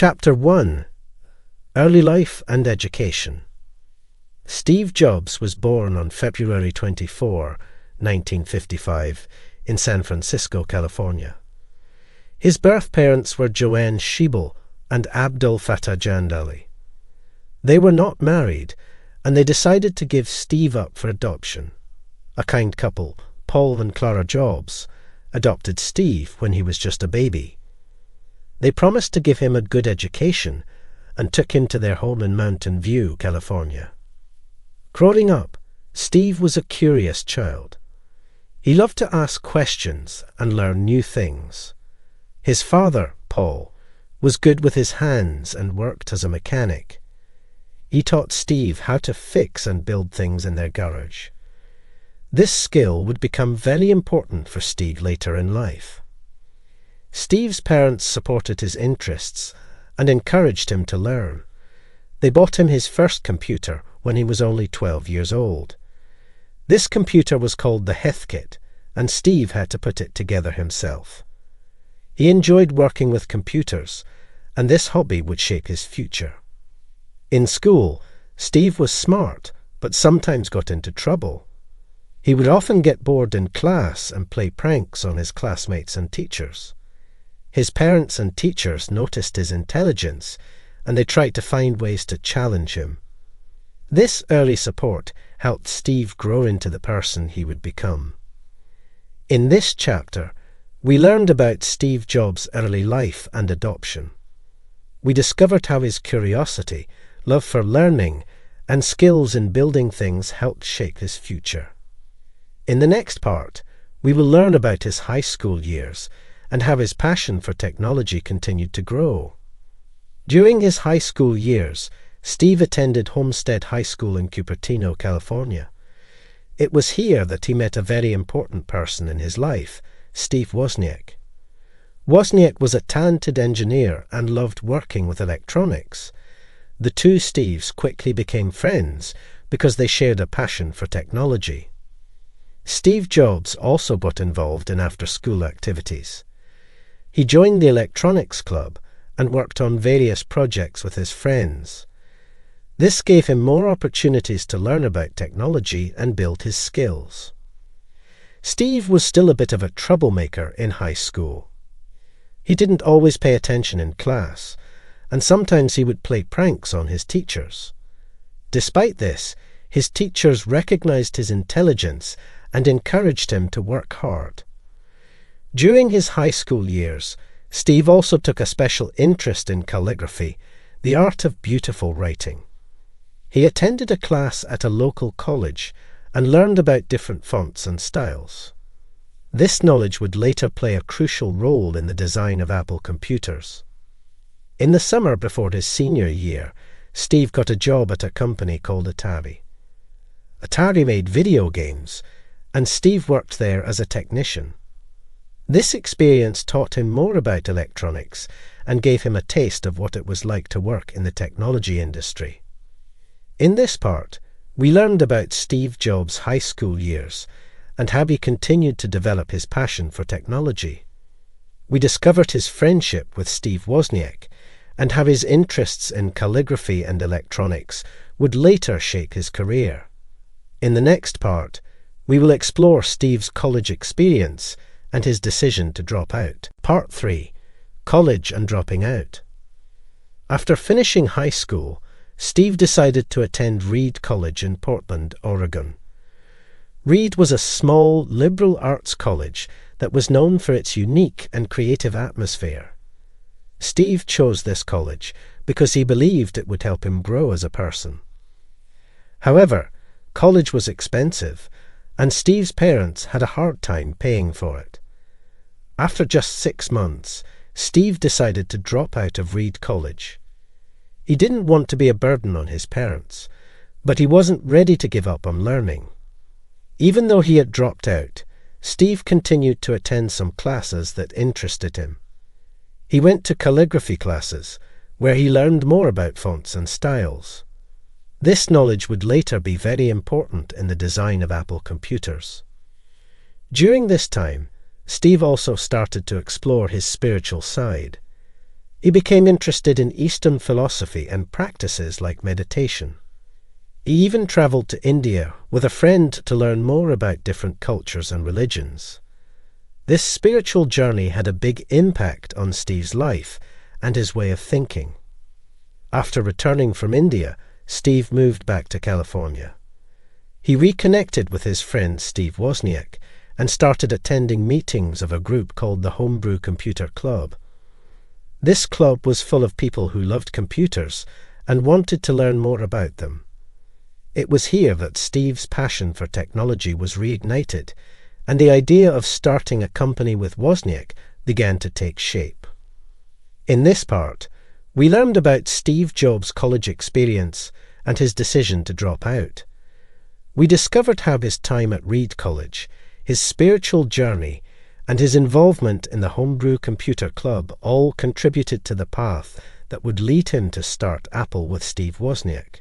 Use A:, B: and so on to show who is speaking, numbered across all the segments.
A: Chapter 1: Early Life and Education. Steve Jobs was born on February 24, 1955, in San Francisco, California. His birth parents were Joanne Schiebel and Abdul Fattah Jandali. They were not married, and they decided to give Steve up for adoption. A kind couple, Paul and Clara Jobs, adopted Steve when he was just a baby. They promised to give him a good education and took him to their home in Mountain View, California. Growing up, Steve was a curious child. He loved to ask questions and learn new things. His father, Paul, was good with his hands and worked as a mechanic. He taught Steve how to fix and build things in their garage. This skill would become very important for Steve later in life. Steve's parents supported his interests and encouraged him to learn. They bought him his first computer when he was only 12 years old. This computer was called the Heathkit, and Steve had to put it together himself. He enjoyed working with computers, and this hobby would shape his future. In school, Steve was smart, but sometimes got into trouble. He would often get bored in class and play pranks on his classmates and teachers. His parents and teachers noticed his intelligence, and they tried to find ways to challenge him. This early support helped Steve grow into the person he would become. In this chapter, we learned about Steve Jobs' early life and adoption. We discovered how his curiosity, love for learning, and skills in building things helped shape his future. In the next part, we will learn about his high school years and how his passion for technology continued to grow. During his high school years, Steve attended Homestead High School in Cupertino, California. It was here that he met a very important person in his life, Steve Wozniak. Wozniak was a talented engineer and loved working with electronics. The two Steves quickly became friends because they shared a passion for technology. Steve Jobs also got involved in after-school activities. He joined the electronics club and worked on various projects with his friends. This gave him more opportunities to learn about technology and build his skills. Steve was still a bit of a troublemaker in high school. He didn't always pay attention in class, and sometimes he would play pranks on his teachers. Despite this, his teachers recognized his intelligence and encouraged him to work hard. During his high school years, Steve also took a special interest in calligraphy, the art of beautiful writing. He attended a class at a local college and learned about different fonts and styles. This knowledge would later play a crucial role in the design of Apple computers. In the summer before his senior year, Steve got a job at a company called Atari. Atari made video games, and Steve worked there as a technician. This experience taught him more about electronics and gave him a taste of what it was like to work in the technology industry. In this part, we learned about Steve Jobs' high school years and how he continued to develop his passion for technology. We discovered his friendship with Steve Wozniak and how his interests in calligraphy and electronics would later shape his career. In the next part, we will explore Steve's college experience and his decision to drop out. Part 3: College and Dropping Out. After finishing high school, Steve decided to attend Reed College in Portland, Oregon. Reed was a small, liberal arts college that was known for its unique and creative atmosphere. Steve chose this college because he believed it would help him grow as a person. However, college was expensive, and Steve's parents had a hard time paying for it. After just 6 months, Steve decided to drop out of Reed College. He didn't want to be a burden on his parents, but he wasn't ready to give up on learning. Even though he had dropped out, Steve continued to attend some classes that interested him. He went to calligraphy classes, where he learned more about fonts and styles. This knowledge would later be very important in the design of Apple computers. During this time, Steve also started to explore his spiritual side. He became interested in Eastern philosophy and practices like meditation. He even travelled to India with a friend to learn more about different cultures and religions. This spiritual journey had a big impact on Steve's life and his way of thinking. After returning from India, Steve moved back to California. He reconnected with his friend Steve Wozniak and started attending meetings of a group called the Homebrew Computer Club. This club was full of people who loved computers and wanted to learn more about them. It was here that Steve's passion for technology was reignited, and the idea of starting a company with Wozniak began to take shape. In this part, we learned about Steve Jobs' college experience and his decision to drop out. We discovered how his time at Reed College, his spiritual journey, and his involvement in the Homebrew Computer Club all contributed to the path that would lead him to start Apple with Steve Wozniak.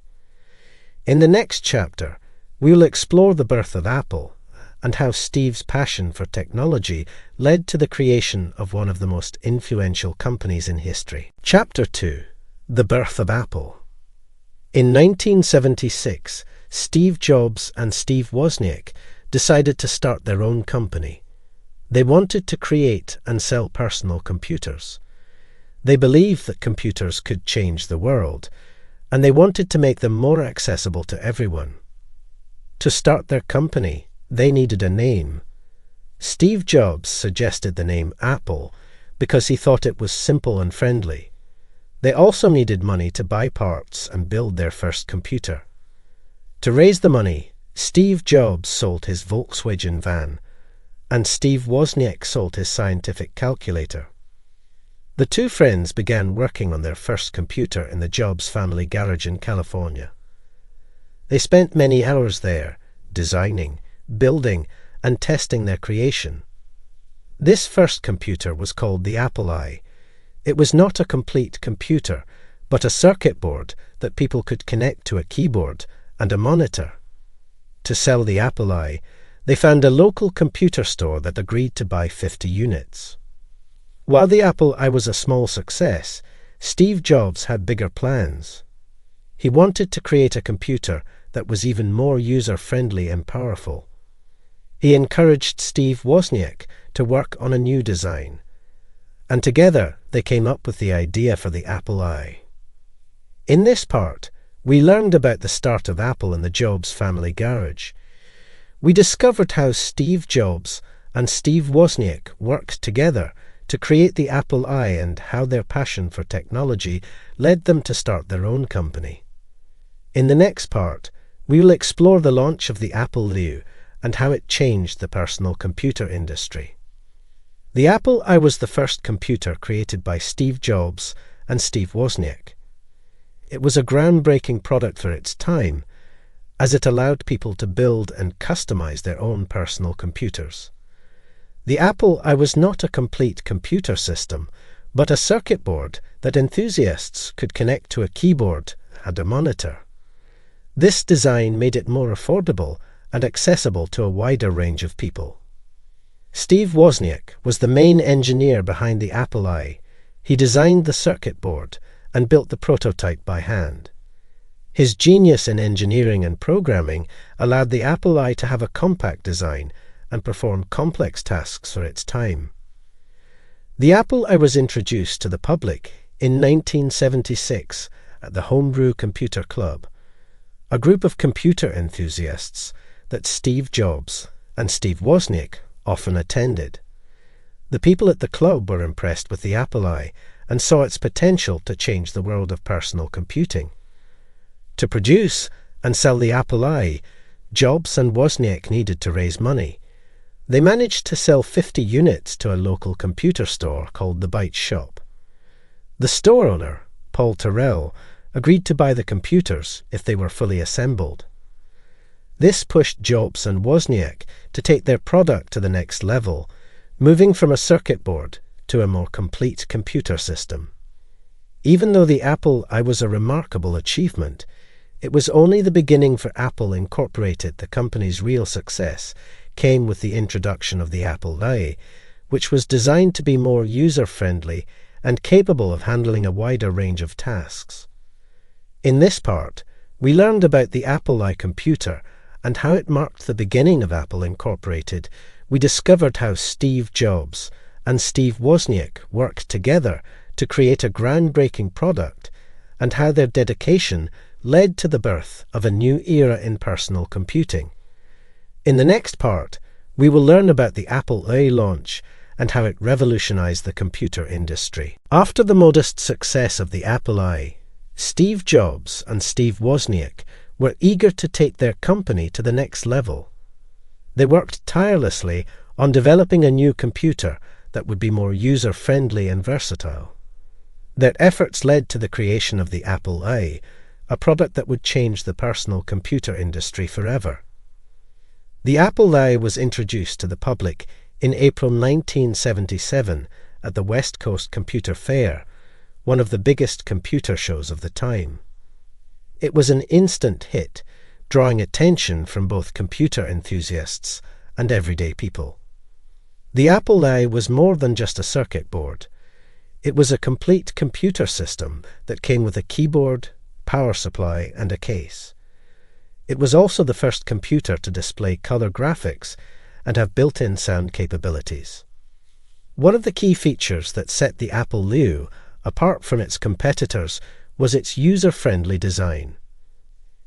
A: In the next chapter, we will explore the birth of Apple and how Steve's passion for technology led to the creation of one of the most influential companies in history. Chapter 2. The Birth of Apple. In 1976, Steve Jobs and Steve Wozniak decided to start their own company. They wanted to create and sell personal computers. They believed that computers could change the world, and they wanted to make them more accessible to everyone. To start their company, they needed a name. Steve Jobs suggested the name Apple because he thought it was simple and friendly. They also needed money to buy parts and build their first computer. To raise the money, Steve Jobs sold his Volkswagen van, and Steve Wozniak sold his scientific calculator. The two friends began working on their first computer in the Jobs family garage in California. They spent many hours there, designing, building, and testing their creation. This first computer was called the Apple I. It was not a complete computer, but a circuit board that people could connect to a keyboard and a monitor. To sell the Apple I, they found a local computer store that agreed to buy 50 units. While the Apple I was a small success, Steve Jobs had bigger plans. He wanted to create a computer that was even more user-friendly and powerful. He encouraged Steve Wozniak to work on a new design, and together they came up with the idea for the Apple I. In this part, we learned about the start of Apple in the Jobs family garage. We discovered how Steve Jobs and Steve Wozniak worked together to create the Apple I and how their passion for technology led them to start their own company. In the next part, we will explore the launch of the Apple II and how it changed the personal computer industry. The Apple I was the first computer created by Steve Jobs and Steve Wozniak. It was a groundbreaking product for its time, as it allowed people to build and customize their own personal computers. The Apple I was not a complete computer system, but a circuit board that enthusiasts could connect to a keyboard and a monitor. This design made it more affordable and accessible to a wider range of people. Steve Wozniak was the main engineer behind the Apple I. He designed the circuit board and built the prototype by hand. His genius in engineering and programming allowed the Apple I to have a compact design and perform complex tasks for its time. The Apple I was introduced to the public in 1976 at the Homebrew Computer Club, a group of computer enthusiasts that Steve Jobs and Steve Wozniak often attended. The people at the club were impressed with the Apple I and saw its potential to change the world of personal computing. To produce and sell the Apple I, Jobs and Wozniak needed to raise money. They managed to sell 50 units to a local computer store called the Byte Shop. The store owner, Paul Terrell, agreed to buy the computers if they were fully assembled. This pushed Jobs and Wozniak to take their product to the next level, moving from a circuit board to a more complete computer system. Even though the Apple I was a remarkable achievement, it was only the beginning for Apple Incorporated. The company's real success came with the introduction of the Apple I, which was designed to be more user-friendly and capable of handling a wider range of tasks. In this part, we learned about the Apple I computer and how it marked the beginning of Apple Incorporated. We discovered how Steve Jobs and Steve Wozniak worked together to create a groundbreaking product, and how their dedication led to the birth of a new era in personal computing. In the next part, we will learn about the Apple I launch and how it revolutionized the computer industry. After the modest success of the Apple I, Steve Jobs and Steve Wozniak were eager to take their company to the next level. They worked tirelessly on developing a new computer that would be more user-friendly and versatile. Their efforts led to the creation of the Apple I, a product that would change the personal computer industry forever. The Apple I was introduced to the public in April 1977 at the West Coast Computer Fair, one of the biggest computer shows of the time. It was an instant hit, drawing attention from both computer enthusiasts and everyday people. The Apple I was more than just a circuit board. It was a complete computer system that came with a keyboard, power supply, and a case. It was also the first computer to display color graphics and have built-in sound capabilities. One of the key features that set the Apple II apart from its competitors was its user-friendly design.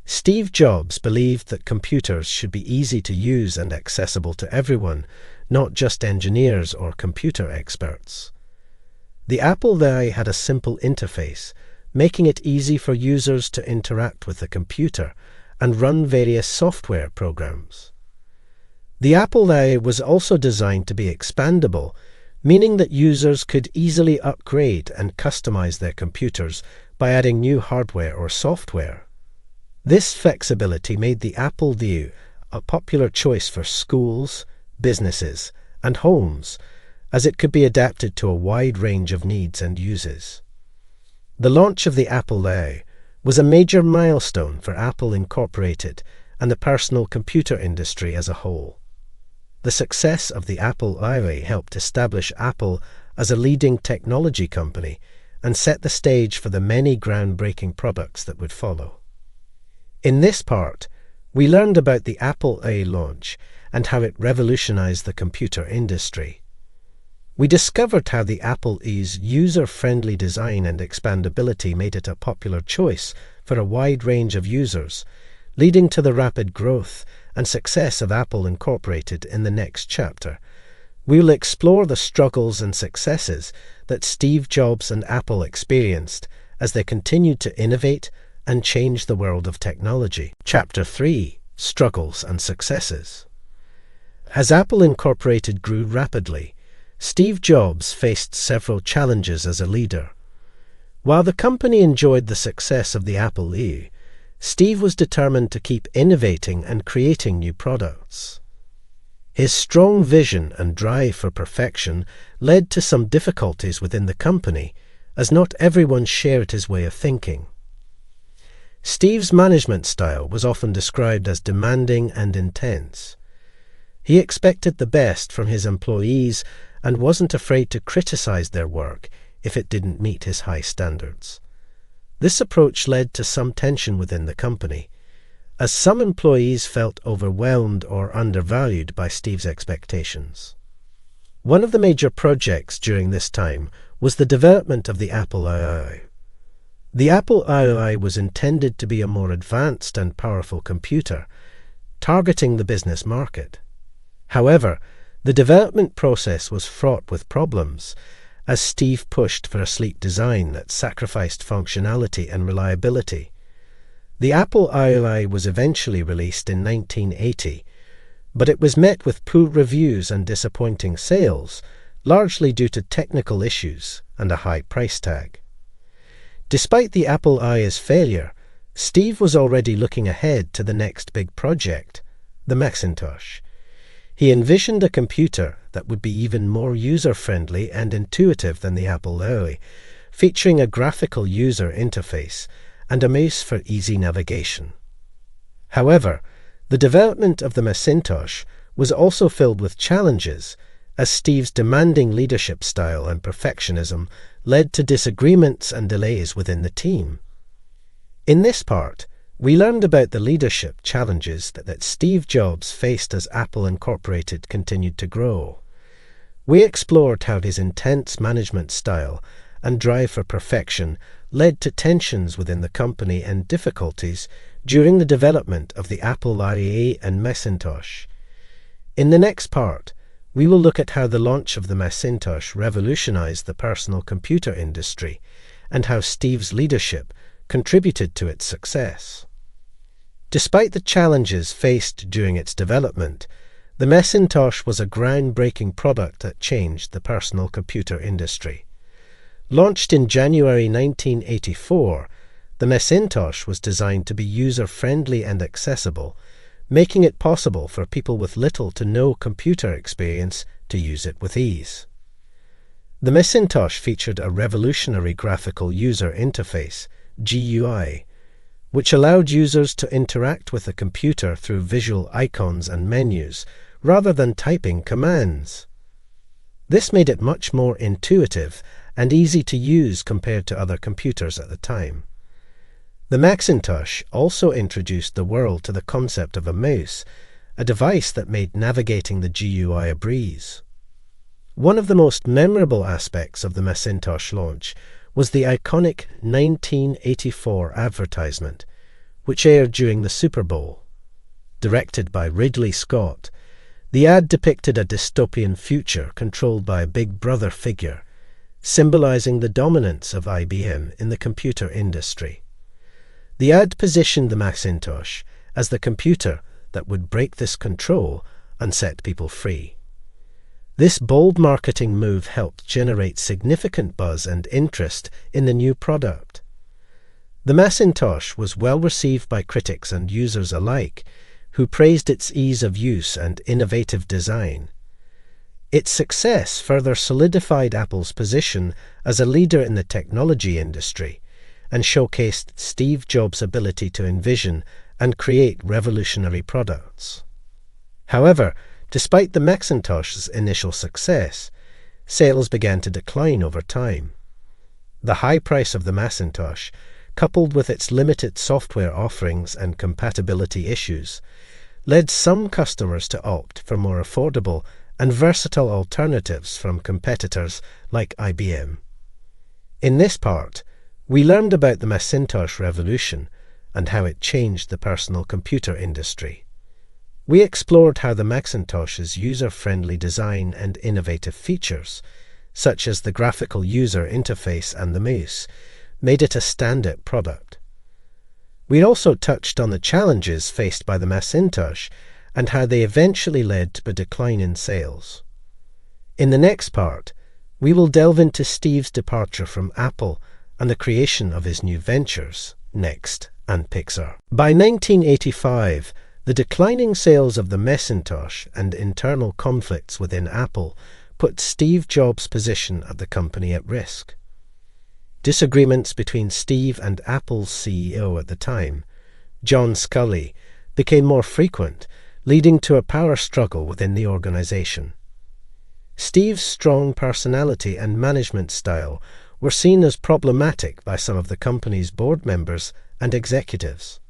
A: Steve Jobs believed that computers should be easy to use and accessible to everyone, not just engineers or computer experts. The Apple I had a simple interface, making it easy for users to interact with the computer and run various software programs. The Apple I was also designed to be expandable, meaning that users could easily upgrade and customize their computers by adding new hardware or software. This flexibility made the Apple II a popular choice for schools, businesses, and homes, as it could be adapted to a wide range of needs and uses. The launch of the Apple I was a major milestone for Apple Incorporated and the personal computer industry as a whole. The success of the Apple I helped establish Apple as a leading technology company and set the stage for the many groundbreaking products that would follow. In this part, we learned about the Apple I launch and how it revolutionized the computer industry. We discovered how the Apple I's user-friendly design and expandability made it a popular choice for a wide range of users, leading to the rapid growth and success of Apple Incorporated in the next chapter. We will explore the struggles and successes that Steve Jobs and Apple experienced as they continued to innovate and change the world of technology. Chapter 3: Struggles and Successes. As Apple Incorporated grew rapidly, Steve Jobs faced several challenges as a leader. While the company enjoyed the success of the Apple I, Steve was determined to keep innovating and creating new products. His strong vision and drive for perfection led to some difficulties within the company, as not everyone shared his way of thinking. Steve's management style was often described as demanding and intense. He expected the best from his employees and wasn't afraid to criticize their work if it didn't meet his high standards. This approach led to some tension within the company, as some employees felt overwhelmed or undervalued by Steve's expectations. One of the major projects during this time was the development of the Apple II. The Apple II was intended to be a more advanced and powerful computer, targeting the business market. However, the development process was fraught with problems, as Steve pushed for a sleek design that sacrificed functionality and reliability. The Apple II was eventually released in 1980, but it was met with poor reviews and disappointing sales, largely due to technical issues and a high price tag. Despite the Apple I's failure, Steve was already looking ahead to the next big project, the Macintosh. He envisioned a computer that would be even more user-friendly and intuitive than the Apple I, featuring a graphical user interface and a mouse for easy navigation. However, the development of the Macintosh was also filled with challenges, as Steve's demanding leadership style and perfectionism led to disagreements and delays within the team. In this part, we learned about the leadership challenges that Steve Jobs faced as Apple Incorporated continued to grow. We explored how his intense management style and drive for perfection led to tensions within the company and difficulties during the development of the Apple IE and Macintosh. In the next part, we will look at how the launch of the Macintosh revolutionized the personal computer industry and how Steve's leadership contributed to its success. Despite the challenges faced during its development, the Macintosh was a groundbreaking product that changed the personal computer industry. Launched in January 1984, the Macintosh was designed to be user-friendly and accessible, making it possible for people with little to no computer experience to use it with ease. The Macintosh featured a revolutionary graphical user interface, GUI, which allowed users to interact with the computer through visual icons and menus, rather than typing commands. This made it much more intuitive and easy to use compared to other computers at the time. The Macintosh also introduced the world to the concept of a mouse, a device that made navigating the GUI a breeze. One of the most memorable aspects of the Macintosh launch was the iconic 1984 advertisement, which aired during the Super Bowl. Directed by Ridley Scott, the ad depicted a dystopian future controlled by a Big Brother figure, symbolizing the dominance of IBM in the computer industry. The ad positioned the Macintosh as the computer that would break this control and set people free. This bold marketing move helped generate significant buzz and interest in the new product. The Macintosh was well received by critics and users alike, who praised its ease of use and innovative design. Its success further solidified Apple's position as a leader in the technology industry and showcased Steve Jobs' ability to envision and create revolutionary products. However, despite the Macintosh's initial success, sales began to decline over time. The high price of the Macintosh, coupled with its limited software offerings and compatibility issues, led some customers to opt for more affordable and versatile alternatives from competitors like IBM. In this part, we learned about the Macintosh revolution and how it changed the personal computer industry. We explored how the Macintosh's user-friendly design and innovative features, such as the graphical user interface and the mouse, made it a standout product. We also touched on the challenges faced by the Macintosh and how they eventually led to a decline in sales. In the next part, we will delve into Steve's departure from Apple and the creation of his new ventures, Next and Pixar. By 1985, the declining sales of the Macintosh and internal conflicts within Apple put Steve Jobs' position at the company at risk. Disagreements between Steve and Apple's CEO at the time, John Sculley, became more frequent, leading to a power struggle within the organization. Steve's strong personality and management style were seen as problematic by some of the company's board members and executives.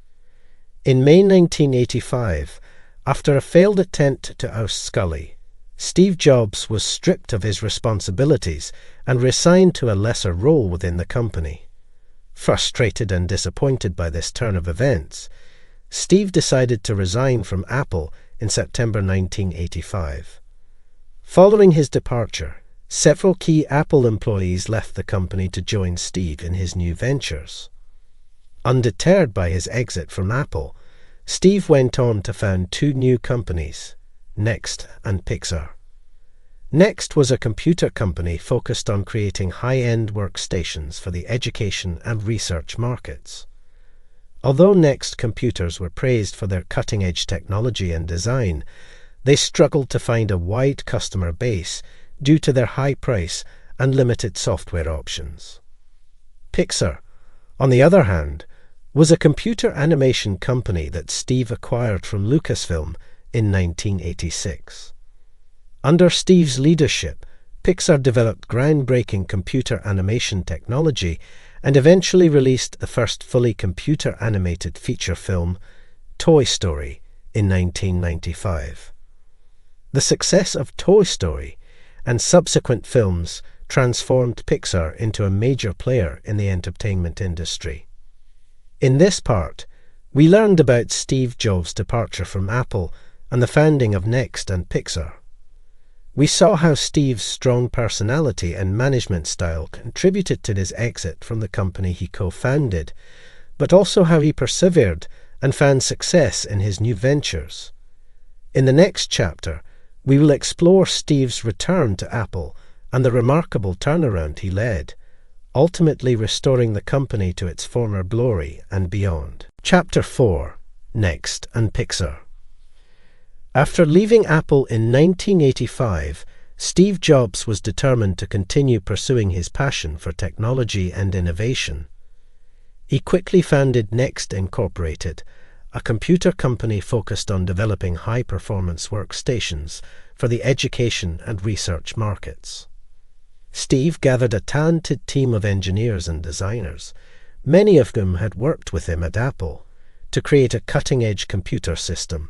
A: In May 1985, after a failed attempt to oust Sculley, Steve Jobs was stripped of his responsibilities and reassigned to a lesser role within the company. Frustrated and disappointed by this turn of events, Steve decided to resign from Apple in September 1985. Following his departure, several key Apple employees left the company to join Steve in his new ventures. Undeterred by his exit from Apple, Steve went on to found two new companies, Next and Pixar. Next was a computer company focused on creating high-end workstations for the education and research markets. Although Next computers were praised for their cutting-edge technology and design, they struggled to find a wide customer base due to their high price and limited software options. Pixar, on the other hand, was a computer animation company that Steve acquired from Lucasfilm in 1986. Under Steve's leadership, Pixar developed groundbreaking computer animation technology and eventually released the first fully computer-animated feature film, Toy Story, in 1995. The success of Toy Story and subsequent films transformed Pixar into a major player in the entertainment industry. In this part, we learned about Steve Jobs' departure from Apple and the founding of Next and Pixar. We saw how Steve's strong personality and management style contributed to his exit from the company he co-founded, but also how he persevered and found success in his new ventures. In the next chapter, we will explore Steve's return to Apple and the remarkable turnaround he led, ultimately restoring the company to its former glory and beyond. Chapter 4: Next and Pixar. After leaving Apple in 1985, Steve Jobs was determined to continue pursuing his passion for technology and innovation. He quickly founded Next Incorporated, a computer company focused on developing high-performance workstations for the education and research markets. Steve gathered a talented team of engineers and designers, many of whom had worked with him at Apple, to create a cutting-edge computer system.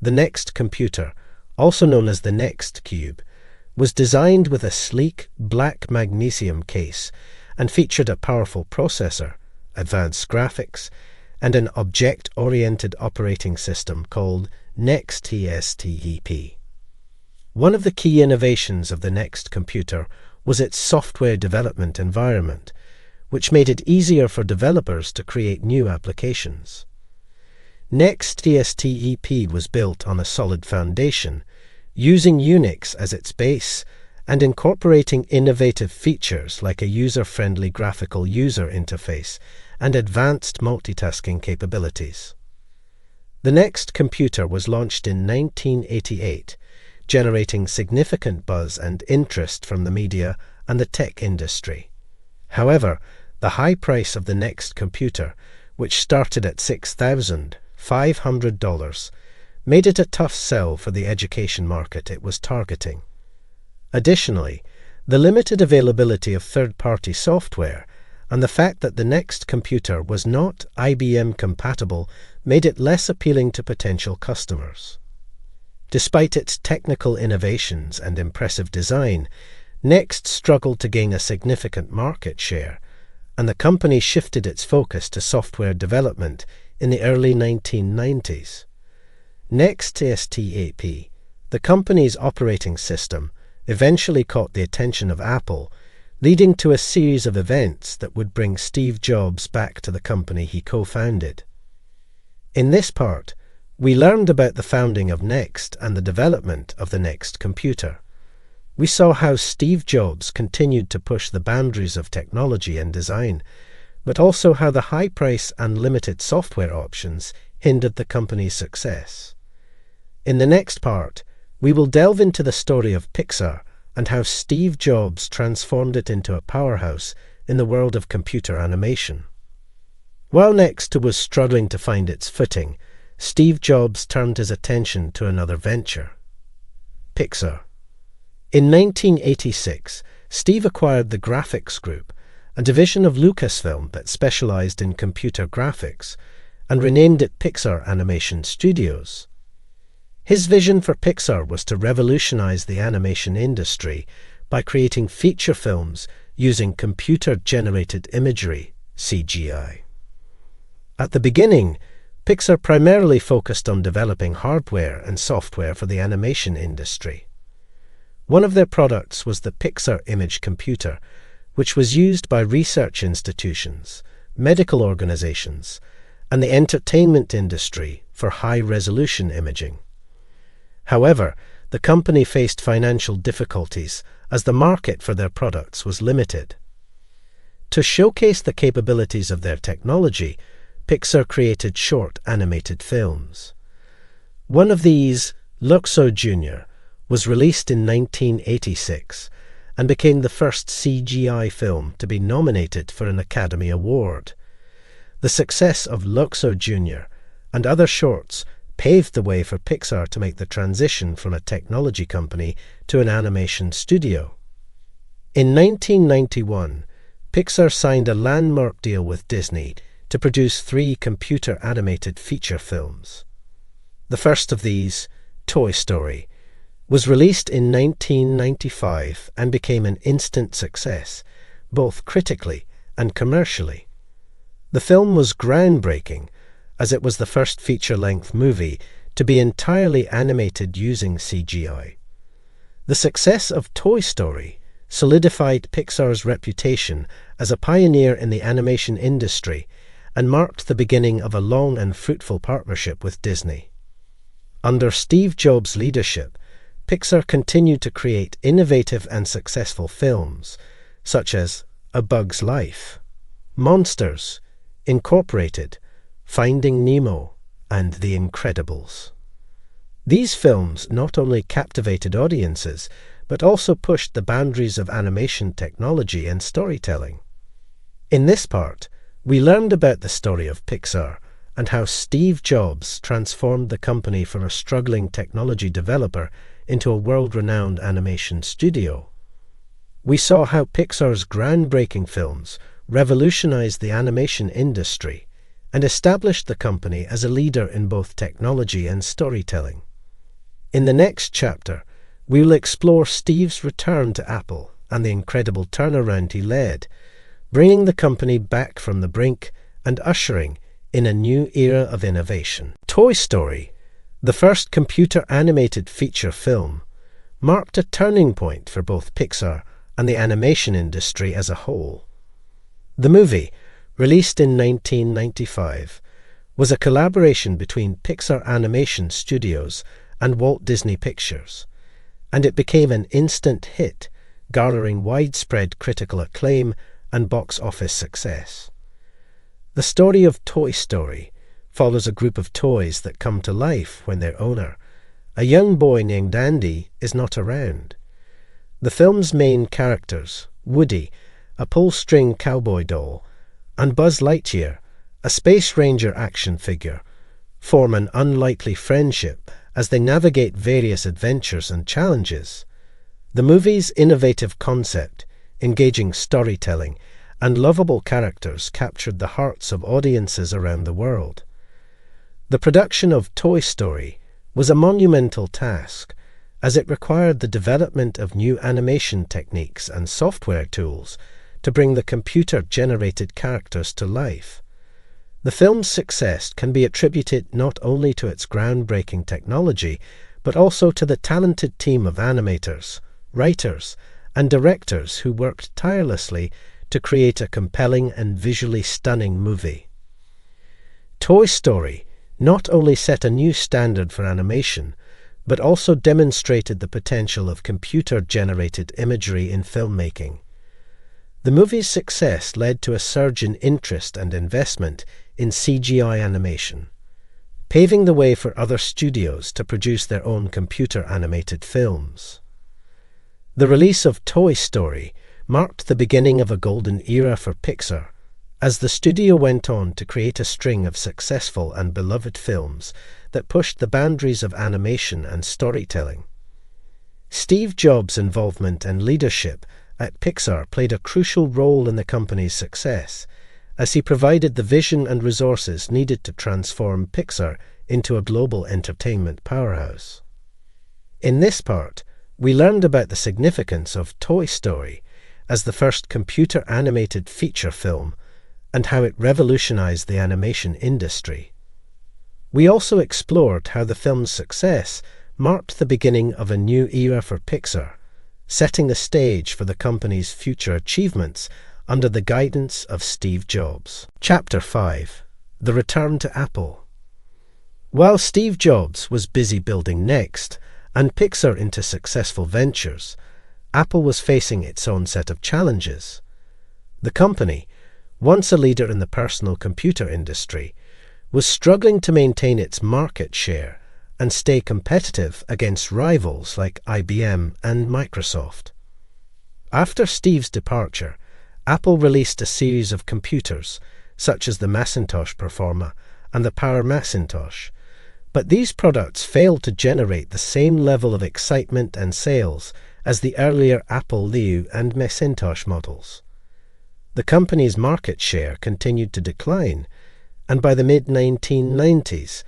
A: The Next computer, also known as the Next Cube, was designed with a sleek black magnesium case and featured a powerful processor, advanced graphics, and an object-oriented operating system called NextTSTEP. One of the key innovations of the Next computer was its software development environment, which made it easier for developers to create new applications. NextTSTEP was built on a solid foundation, using Unix as its base and incorporating innovative features like a user-friendly graphical user interface and advanced multitasking capabilities. The Next computer was launched in 1988, generating significant buzz and interest from the media and the tech industry. However, the high price of the Next computer, which started at $6,500, made it a tough sell for the education market it was targeting. Additionally, the limited availability of third-party software and the fact that the Next computer was not IBM compatible made it less appealing to potential customers. Despite its technical innovations and impressive design, Next struggled to gain a significant market share, and the company shifted its focus to software development in the early 1990s. NextTSTEP, the company's operating system, eventually caught the attention of Apple, leading to a series of events that would bring Steve Jobs back to the company he co-founded. In this part, we learned about the founding of Next and the development of the Next computer. We saw how Steve Jobs continued to push the boundaries of technology and design, but also how the high price and limited software options hindered the company's success. In the next part, we will delve into the story of Pixar and how Steve Jobs transformed it into a powerhouse in the world of computer animation. While Next was struggling to find its footing, Steve Jobs turned his attention to another venture: Pixar. In 1986, Steve acquired the Graphics Group, a division of Lucasfilm that specialized in computer graphics, and renamed it Pixar Animation Studios. His vision for Pixar was to revolutionize the animation industry by creating feature films using computer-generated imagery, CGI. At the beginning, Pixar primarily focused on developing hardware and software for the animation industry. One of their products was the Pixar Image Computer, which was used by research institutions, medical organizations, and the entertainment industry for high-resolution imaging. However, the company faced financial difficulties as the market for their products was limited. To showcase the capabilities of their technology, Pixar created short animated films. One of these, Luxo Jr., was released in 1986 and became the first CGI film to be nominated for an Academy Award. The success of Luxo Jr. and other shorts paved the way for Pixar to make the transition from a technology company to an animation studio. In 1991, Pixar signed a landmark deal with Disney to produce 3 computer-animated feature films. The first of these, Toy Story, was released in 1995 and became an instant success, both critically and commercially. The film was groundbreaking, as it was the first feature-length movie to be entirely animated using CGI. The success of Toy Story solidified Pixar's reputation as a pioneer in the animation industry and marked the beginning of a long and fruitful partnership with Disney. Under Steve Jobs' leadership, Pixar continued to create innovative and successful films, such as A Bug's Life, Monsters, Incorporated, Finding Nemo, and The Incredibles. These films not only captivated audiences, but also pushed the boundaries of animation technology and storytelling. In this part, we learned about the story of Pixar and how Steve Jobs transformed the company from a struggling technology developer into a world-renowned animation studio. We saw how Pixar's groundbreaking films revolutionized the animation industry and established the company as a leader in both technology and storytelling. In the next chapter, we will explore Steve's return to Apple and the incredible turnaround he led, bringing the company back from the brink and ushering in a new era of innovation. Toy Story, the first computer-animated feature film, marked a turning point for both Pixar and the animation industry as a whole. The movie, released in 1995, was a collaboration between Pixar Animation Studios and Walt Disney Pictures, and it became an instant hit, garnering widespread critical acclaim and box office success. The story of Toy Story follows a group of toys that come to life when their owner, a young boy named Andy, is not around. The film's main characters, Woody, a pull-string cowboy doll, and Buzz Lightyear, a Space Ranger action figure, form an unlikely friendship as they navigate various adventures and challenges. The movie's innovative concept, engaging storytelling, and lovable characters captured the hearts of audiences around the world. The production of Toy Story was a monumental task, as it required the development of new animation techniques and software tools to bring the computer-generated characters to life. The film's success can be attributed not only to its groundbreaking technology, but also to the talented team of animators, writers, and directors who worked tirelessly to create a compelling and visually stunning movie. Toy Story not only set a new standard for animation, but also demonstrated the potential of computer-generated imagery in filmmaking. The movie's success led to a surge in interest and investment in CGI animation, paving the way for other studios to produce their own computer-animated films. The release of Toy Story marked the beginning of a golden era for Pixar, as the studio went on to create a string of successful and beloved films that pushed the boundaries of animation and storytelling. Steve Jobs' involvement and leadership at Pixar played a crucial role in the company's success, as he provided the vision and resources needed to transform Pixar into a global entertainment powerhouse. In this part, we learned about the significance of Toy Story as the first computer-animated feature film and how it revolutionized the animation industry. We also explored how the film's success marked the beginning of a new era for Pixar, setting the stage for the company's future achievements under the guidance of Steve Jobs. Chapter 5. The Return to Apple. While Steve Jobs was busy building Next and Pixar into successful ventures, Apple was facing its own set of challenges. The company, once a leader in the personal computer industry, was struggling to maintain its market share and stay competitive against rivals like IBM and Microsoft. After Steve's departure, Apple released a series of computers, such as the Macintosh Performa and the Power Macintosh, But these products failed to generate the same level of excitement and sales as the earlier Apple II and Macintosh models. The company's market share continued to decline, and by the mid-1990s,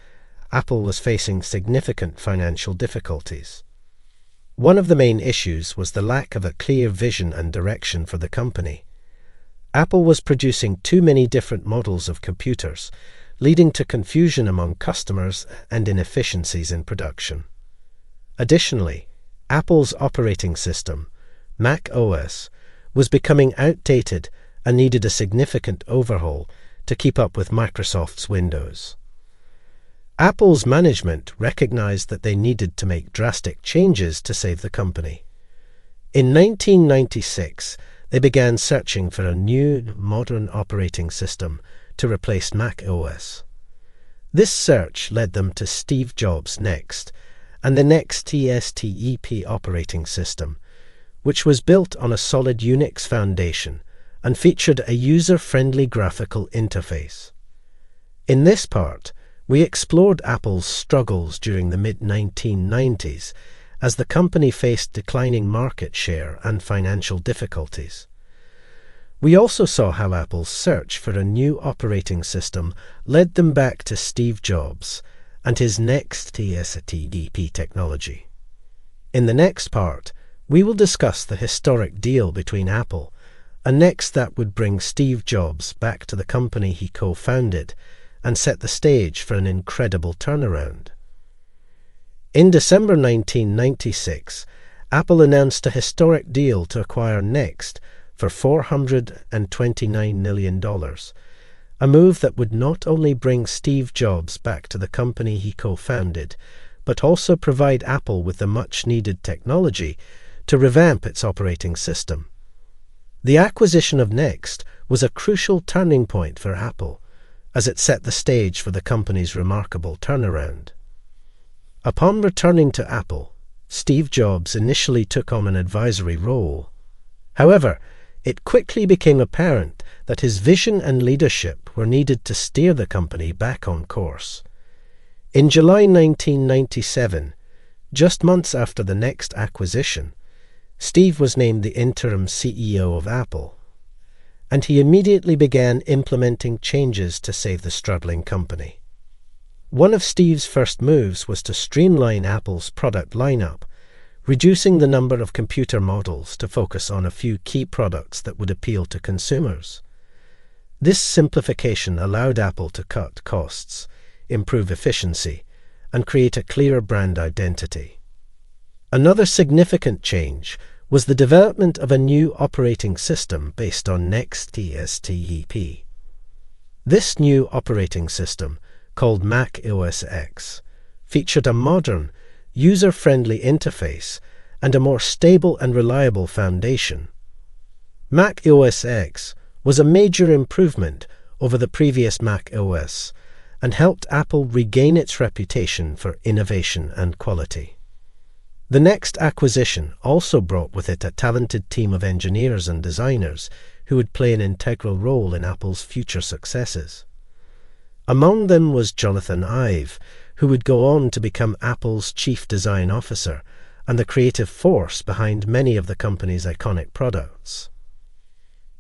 A: Apple was facing significant financial difficulties. One of the main issues was the lack of a clear vision and direction for the company. Apple was producing too many different models of computers, leading to confusion among customers and inefficiencies in production. Additionally, Apple's operating system, Mac OS, was becoming outdated and needed a significant overhaul to keep up with Microsoft's Windows. Apple's management recognized that they needed to make drastic changes to save the company. In 1996, they began searching for a new, modern operating system to replace Mac OS. This search led them to Steve Jobs' NeXT and the NeXT operating system, which was built on a solid Unix foundation and featured a user-friendly graphical interface. In this part, we explored Apple's struggles during the mid-1990s as the company faced declining market share and financial difficulties. We also saw how Apple's search for a new operating system led them back to Steve Jobs and his NeXT technology. In the next part, we will discuss the historic deal between Apple and NeXT that would bring Steve Jobs back to the company he co-founded and set the stage for an incredible turnaround. In December 1996, Apple announced a historic deal to acquire NeXT for $429 million, a move that would not only bring Steve Jobs back to the company he co-founded, but also provide Apple with the much-needed technology to revamp its operating system. The acquisition of NeXT was a crucial turning point for Apple, as it set the stage for the company's remarkable turnaround. Upon returning to Apple, Steve Jobs initially took on an advisory role. However, it quickly became apparent that his vision and leadership were needed to steer the company back on course. In July 1997, just months after the NeXT acquisition, Steve was named the interim CEO of Apple, and he immediately began implementing changes to save the struggling company. One of Steve's first moves was to streamline Apple's product lineup, reducing the number of computer models to focus on a few key products that would appeal to consumers. This simplification allowed Apple to cut costs, improve efficiency, and create a clearer brand identity. Another significant change was the development of a new operating system based on NeXT. This new operating system, called Mac OS X, featured a modern, user-friendly interface and a more stable and reliable foundation. Mac OS X was a major improvement over the previous Mac OS and helped Apple regain its reputation for innovation and quality. The NeXT acquisition also brought with it a talented team of engineers and designers who would play an integral role in Apple's future successes. Among them was Jonathan Ive, who would go on to become Apple's chief design officer and the creative force behind many of the company's iconic products.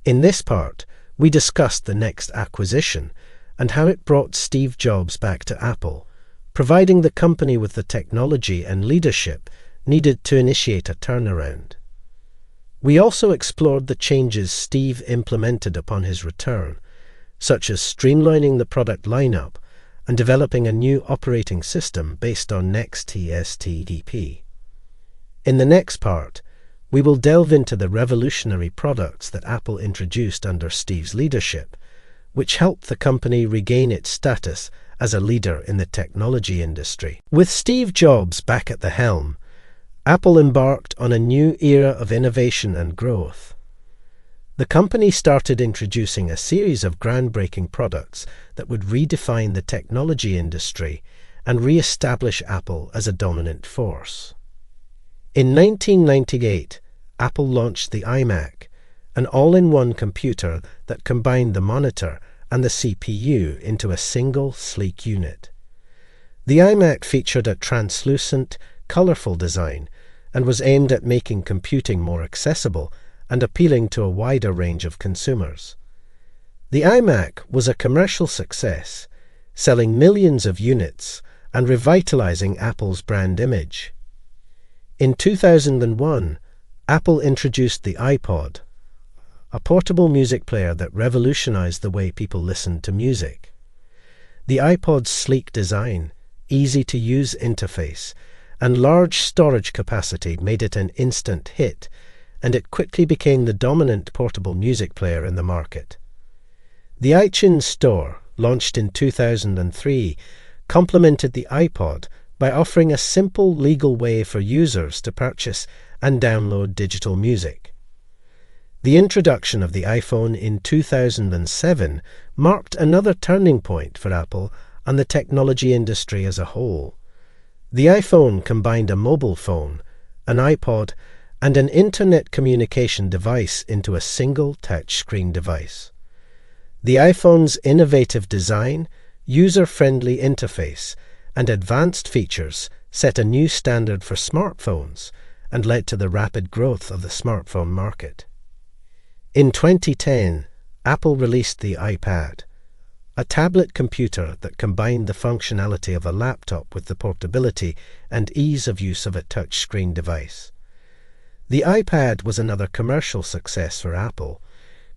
A: In this part, we discussed the NeXT acquisition and how it brought Steve Jobs back to Apple, providing the company with the technology and leadership needed to initiate a turnaround. We also explored the changes Steve implemented upon his return, such as streamlining the product lineup and developing a new operating system based on NeXT. In the next part, we will delve into the revolutionary products that Apple introduced under Steve's leadership, which helped the company regain its status as a leader in the technology industry. With Steve Jobs back at the helm, Apple embarked on a new era of innovation and growth. The company started introducing a series of groundbreaking products that would redefine the technology industry and re-establish Apple as a dominant force. In 1998, Apple launched the iMac, an all-in-one computer that combined the monitor and the CPU into a single, sleek unit. The iMac featured a translucent, colourful design and was aimed at making computing more accessible and appealing to a wider range of consumers. The iMac was a commercial success, selling millions of units and revitalizing Apple's brand image. In 2001, Apple introduced the iPod, a portable music player that revolutionized the way people listened to music. The iPod's sleek design, easy-to-use interface, and large storage capacity made it an instant hit, and it quickly became the dominant portable music player in the market. The iTunes Store, launched in 2003, complemented the iPod by offering a simple legal way for users to purchase and download digital music. The introduction of the iPhone in 2007 marked another turning point for Apple and the technology industry as a whole. The iPhone combined a mobile phone, an iPod, and an internet communication device into a single touchscreen device. The iPhone's innovative design, user-friendly interface, and advanced features set a new standard for smartphones and led to the rapid growth of the smartphone market. In 2010, Apple released the iPad, a tablet computer that combined the functionality of a laptop with the portability and ease of use of a touchscreen device. The iPad was another commercial success for Apple,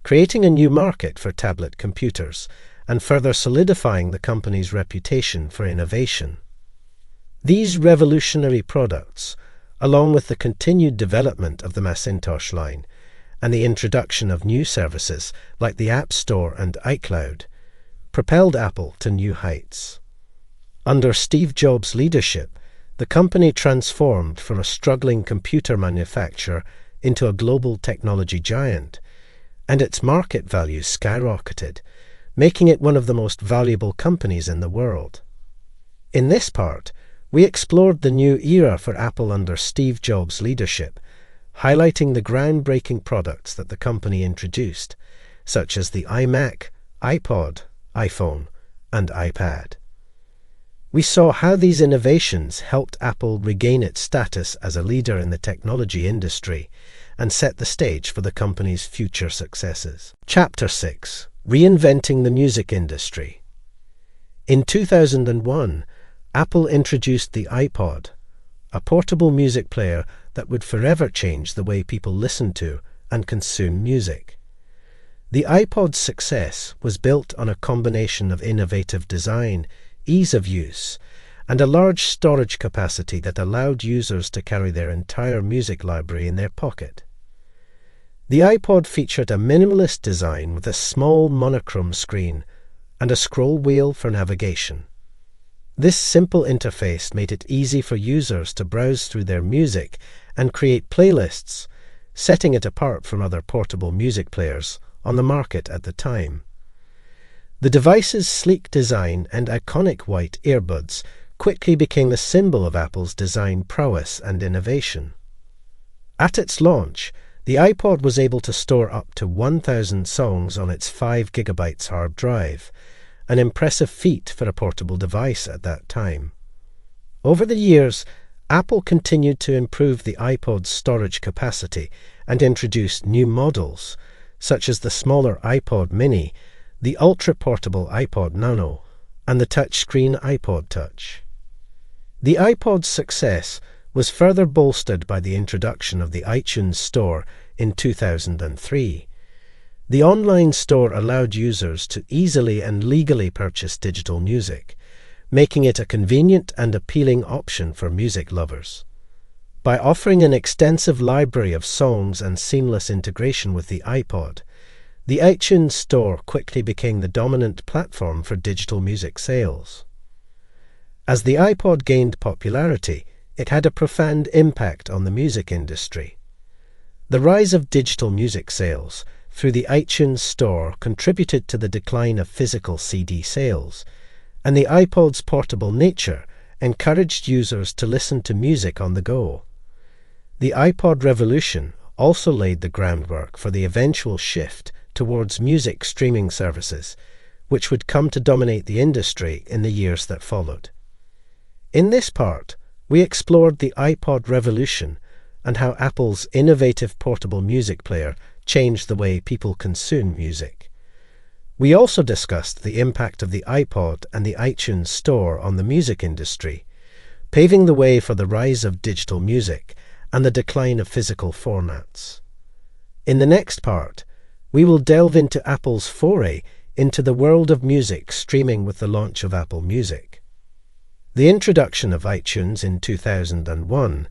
A: creating a new market for tablet computers and further solidifying the company's reputation for innovation. These revolutionary products, along with the continued development of the Macintosh line and the introduction of new services like the App Store and iCloud, propelled Apple to new heights. Under Steve Jobs' leadership, the company transformed from a struggling computer manufacturer into a global technology giant, and its market value skyrocketed, making it one of the most valuable companies in the world. In this part, we explored the new era for Apple under Steve Jobs' leadership, highlighting the groundbreaking products that the company introduced, such as the iMac, iPod, iPhone, and iPad. We saw how these innovations helped Apple regain its status as a leader in the technology industry and set the stage for the company's future successes. Chapter 6: Reinventing the Music Industry. In 2001, Apple introduced the iPod, a portable music player that would forever change the way people listen to and consume music. The iPod's success was built on a combination of innovative design, ease of use, and a large storage capacity that allowed users to carry their entire music library in their pocket. The iPod featured a minimalist design with a small monochrome screen and a scroll wheel for navigation. This simple interface made it easy for users to browse through their music and create playlists, setting it apart from other portable music players on the market at the time. The device's sleek design and iconic white earbuds quickly became the symbol of Apple's design prowess and innovation. At its launch, the iPod was able to store up to 1,000 songs on its 5 GB hard drive, an impressive feat for a portable device at that time. Over the years, Apple continued to improve the iPod's storage capacity and introduced new models, such as the smaller iPod mini, the ultra-portable iPod Nano, and the touchscreen iPod Touch. The iPod's success was further bolstered by the introduction of the iTunes Store in 2003. The online store allowed users to easily and legally purchase digital music, making it a convenient and appealing option for music lovers. By offering an extensive library of songs and seamless integration with the iPod, the iTunes Store quickly became the dominant platform for digital music sales. As the iPod gained popularity, it had a profound impact on the music industry. The rise of digital music sales through the iTunes Store contributed to the decline of physical CD sales, and the iPod's portable nature encouraged users to listen to music on the go. The iPod revolution also laid the groundwork for the eventual shift towards music streaming services, which would come to dominate the industry in the years that followed. In this part, we explored the iPod revolution and how Apple's innovative portable music player changed the way people consume music. We also discussed the impact of the iPod and the iTunes Store on the music industry, paving the way for the rise of digital music and the decline of physical formats. In the next part, we will delve into Apple's foray into the world of music streaming with the launch of Apple Music. The introduction of iTunes in 2001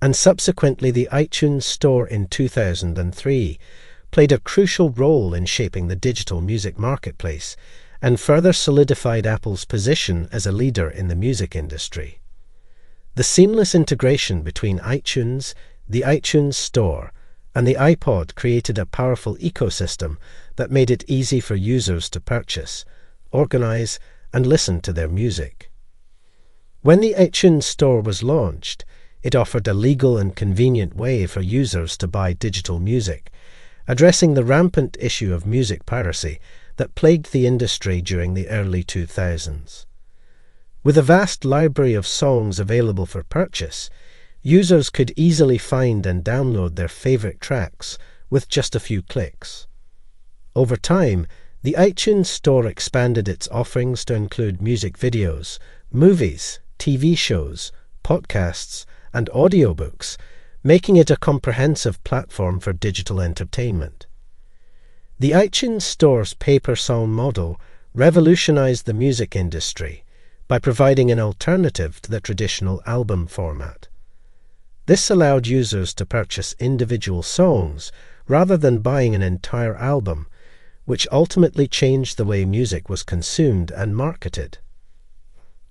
A: and subsequently the iTunes Store in 2003 played a crucial role in shaping the digital music marketplace and further solidified Apple's position as a leader in the music industry. The seamless integration between iTunes, the iTunes Store, and the iPod created a powerful ecosystem that made it easy for users to purchase, organize, and listen to their music. When the iTunes Store was launched, it offered a legal and convenient way for users to buy digital music, addressing the rampant issue of music piracy that plagued the industry during the early 2000s. With a vast library of songs available for purchase, users could easily find and download their favorite tracks with just a few clicks. Over time, the iTunes Store expanded its offerings to include music videos, movies, TV shows, podcasts, and audiobooks, making it a comprehensive platform for digital entertainment. The iTunes Store's pay-per-song model revolutionized the music industry by providing an alternative to the traditional album format. This allowed users to purchase individual songs rather than buying an entire album, which ultimately changed the way music was consumed and marketed.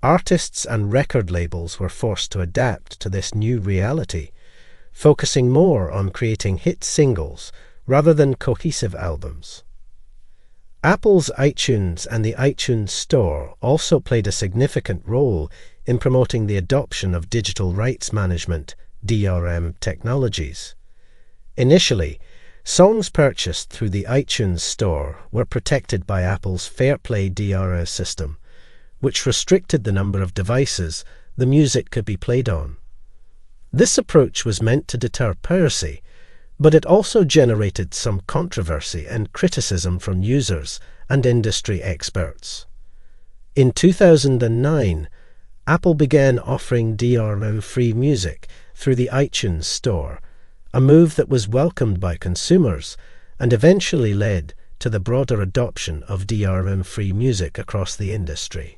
A: Artists and record labels were forced to adapt to this new reality, focusing more on creating hit singles rather than cohesive albums. Apple's iTunes and the iTunes Store also played a significant role in promoting the adoption of digital rights management (DRM) technologies. Initially, songs purchased through the iTunes Store were protected by Apple's FairPlay DRM system, which restricted the number of devices the music could be played on. This approach was meant to deter piracy, but it also generated some controversy and criticism from users and industry experts. In 2009, Apple began offering DRM-free music through the iTunes Store, a move that was welcomed by consumers and eventually led to the broader adoption of DRM-free music across the industry.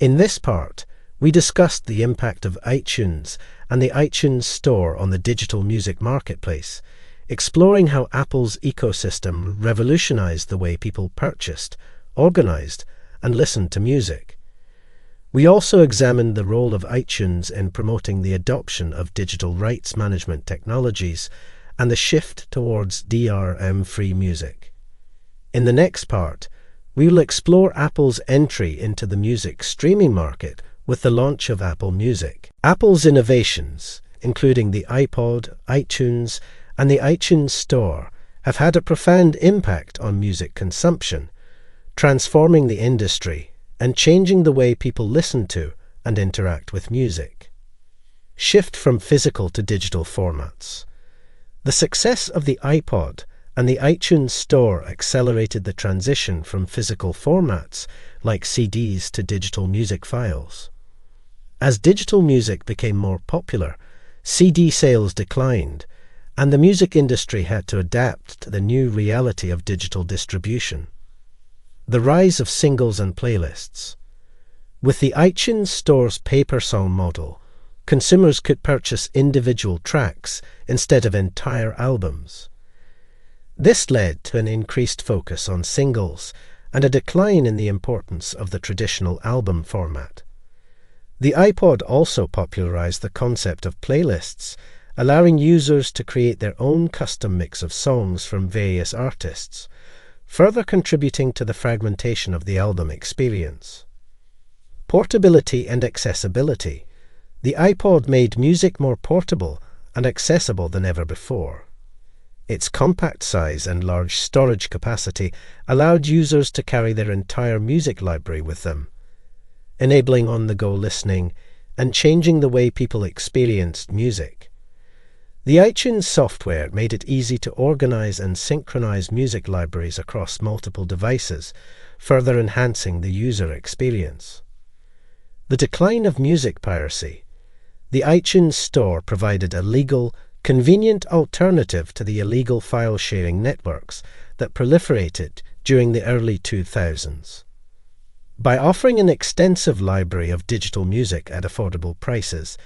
A: In this part, we discussed the impact of iTunes and the iTunes Store on the digital music marketplace, exploring how Apple's ecosystem revolutionized the way people purchased, organized, and listened to music. We also examined the role of iTunes in promoting the adoption of digital rights management technologies and the shift towards DRM-free music. In the next part, we will explore Apple's entry into the music streaming market with the launch of Apple Music. Apple's innovations, including the iPod, iTunes, and the iTunes Store, have had a profound impact on music consumption, transforming the industry and changing the way people listen to and interact with music. Shift from physical to digital formats. The success of the iPod and the iTunes Store accelerated the transition from physical formats like CDs to digital music files. As digital music became more popular, CD sales declined, and the music industry had to adapt to the new reality of digital distribution. The rise of singles and playlists. With the iTunes Store's pay-per-song model, consumers could purchase individual tracks instead of entire albums. This led to an increased focus on singles and a decline in the importance of the traditional album format. The iPod also popularized the concept of playlists, allowing users to create their own custom mix of songs from various artists, further contributing to the fragmentation of the album experience. Portability and accessibility. The iPod made music more portable and accessible than ever before. Its compact size and large storage capacity allowed users to carry their entire music library with them, enabling on-the-go listening, and changing the way people experienced music. The iTunes software made it easy to organize and synchronize music libraries across multiple devices, further enhancing the user experience. The decline of music piracy. The iTunes Store provided a legal, convenient alternative to the illegal file-sharing networks that proliferated during the early 2000s. By offering an extensive library of digital music at affordable prices,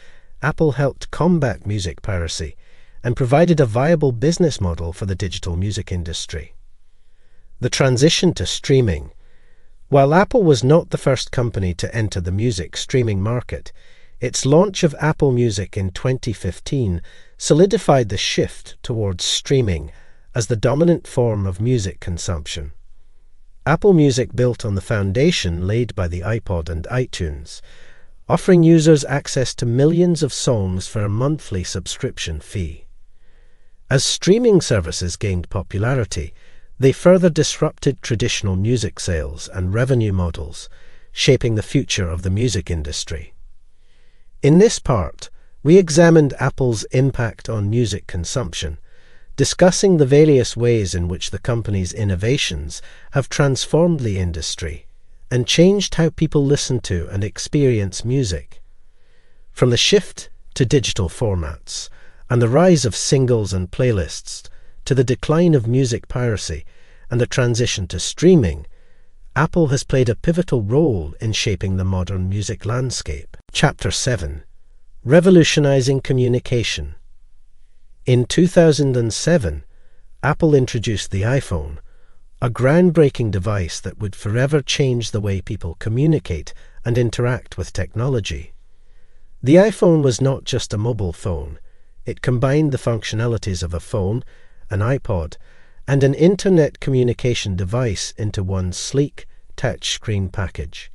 A: Apple helped combat music piracy and provided a viable business model for the digital music industry. The transition to streaming. While Apple was not the first company to enter the music streaming market, its launch of Apple Music in 2015 solidified the shift towards streaming as the dominant form of music consumption. Apple Music built on the foundation laid by the iPod and iTunes, offering users access to millions of songs for a monthly subscription fee. As streaming services gained popularity, they further disrupted traditional music sales and revenue models, shaping the future of the music industry. In this part, we examined Apple's impact on music consumption, discussing the various ways in which the company's innovations have transformed the industry and changed how people listen to and experience music. From the shift to digital formats and the rise of singles and playlists to the decline of music piracy and the transition to streaming, Apple has played a pivotal role in shaping the modern music landscape. Chapter 7. Revolutionizing Communication. In 2007, Apple introduced the iPhone, a groundbreaking device that would forever change the way people communicate and interact with technology. The iPhone was not just a mobile phone. It combined the functionalities of a phone, an iPod, and an internet communication device into one sleek, touch-screen package.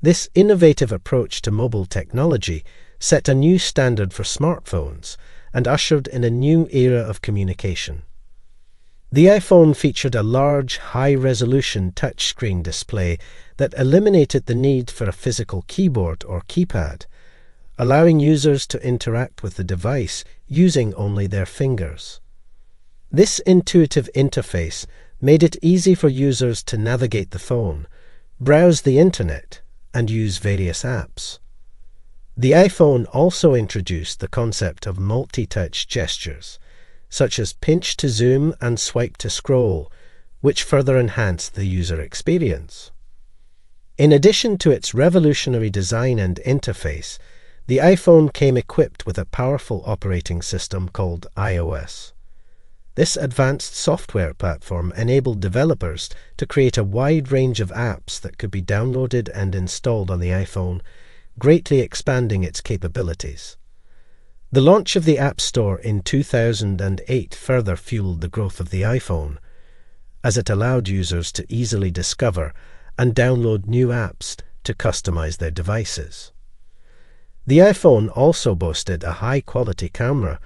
A: This innovative approach to mobile technology set a new standard for smartphones and ushered in a new era of communication. The iPhone featured a large, high-resolution touchscreen display that eliminated the need for a physical keyboard or keypad, allowing users to interact with the device using only their fingers. This intuitive interface made it easy for users to navigate the phone, browse the internet, and use various apps. The iPhone also introduced the concept of multi-touch gestures, such as pinch to zoom and swipe to scroll, which further enhanced the user experience. In addition to its revolutionary design and interface, the iPhone came equipped with a powerful operating system called iOS. This advanced software platform enabled developers to create a wide range of apps that could be downloaded and installed on the iPhone, greatly expanding its capabilities. The launch of the App Store in 2008 further fueled the growth of the iPhone, as it allowed users to easily discover and download new apps to customize their devices. The iPhone also boasted a high-quality camera,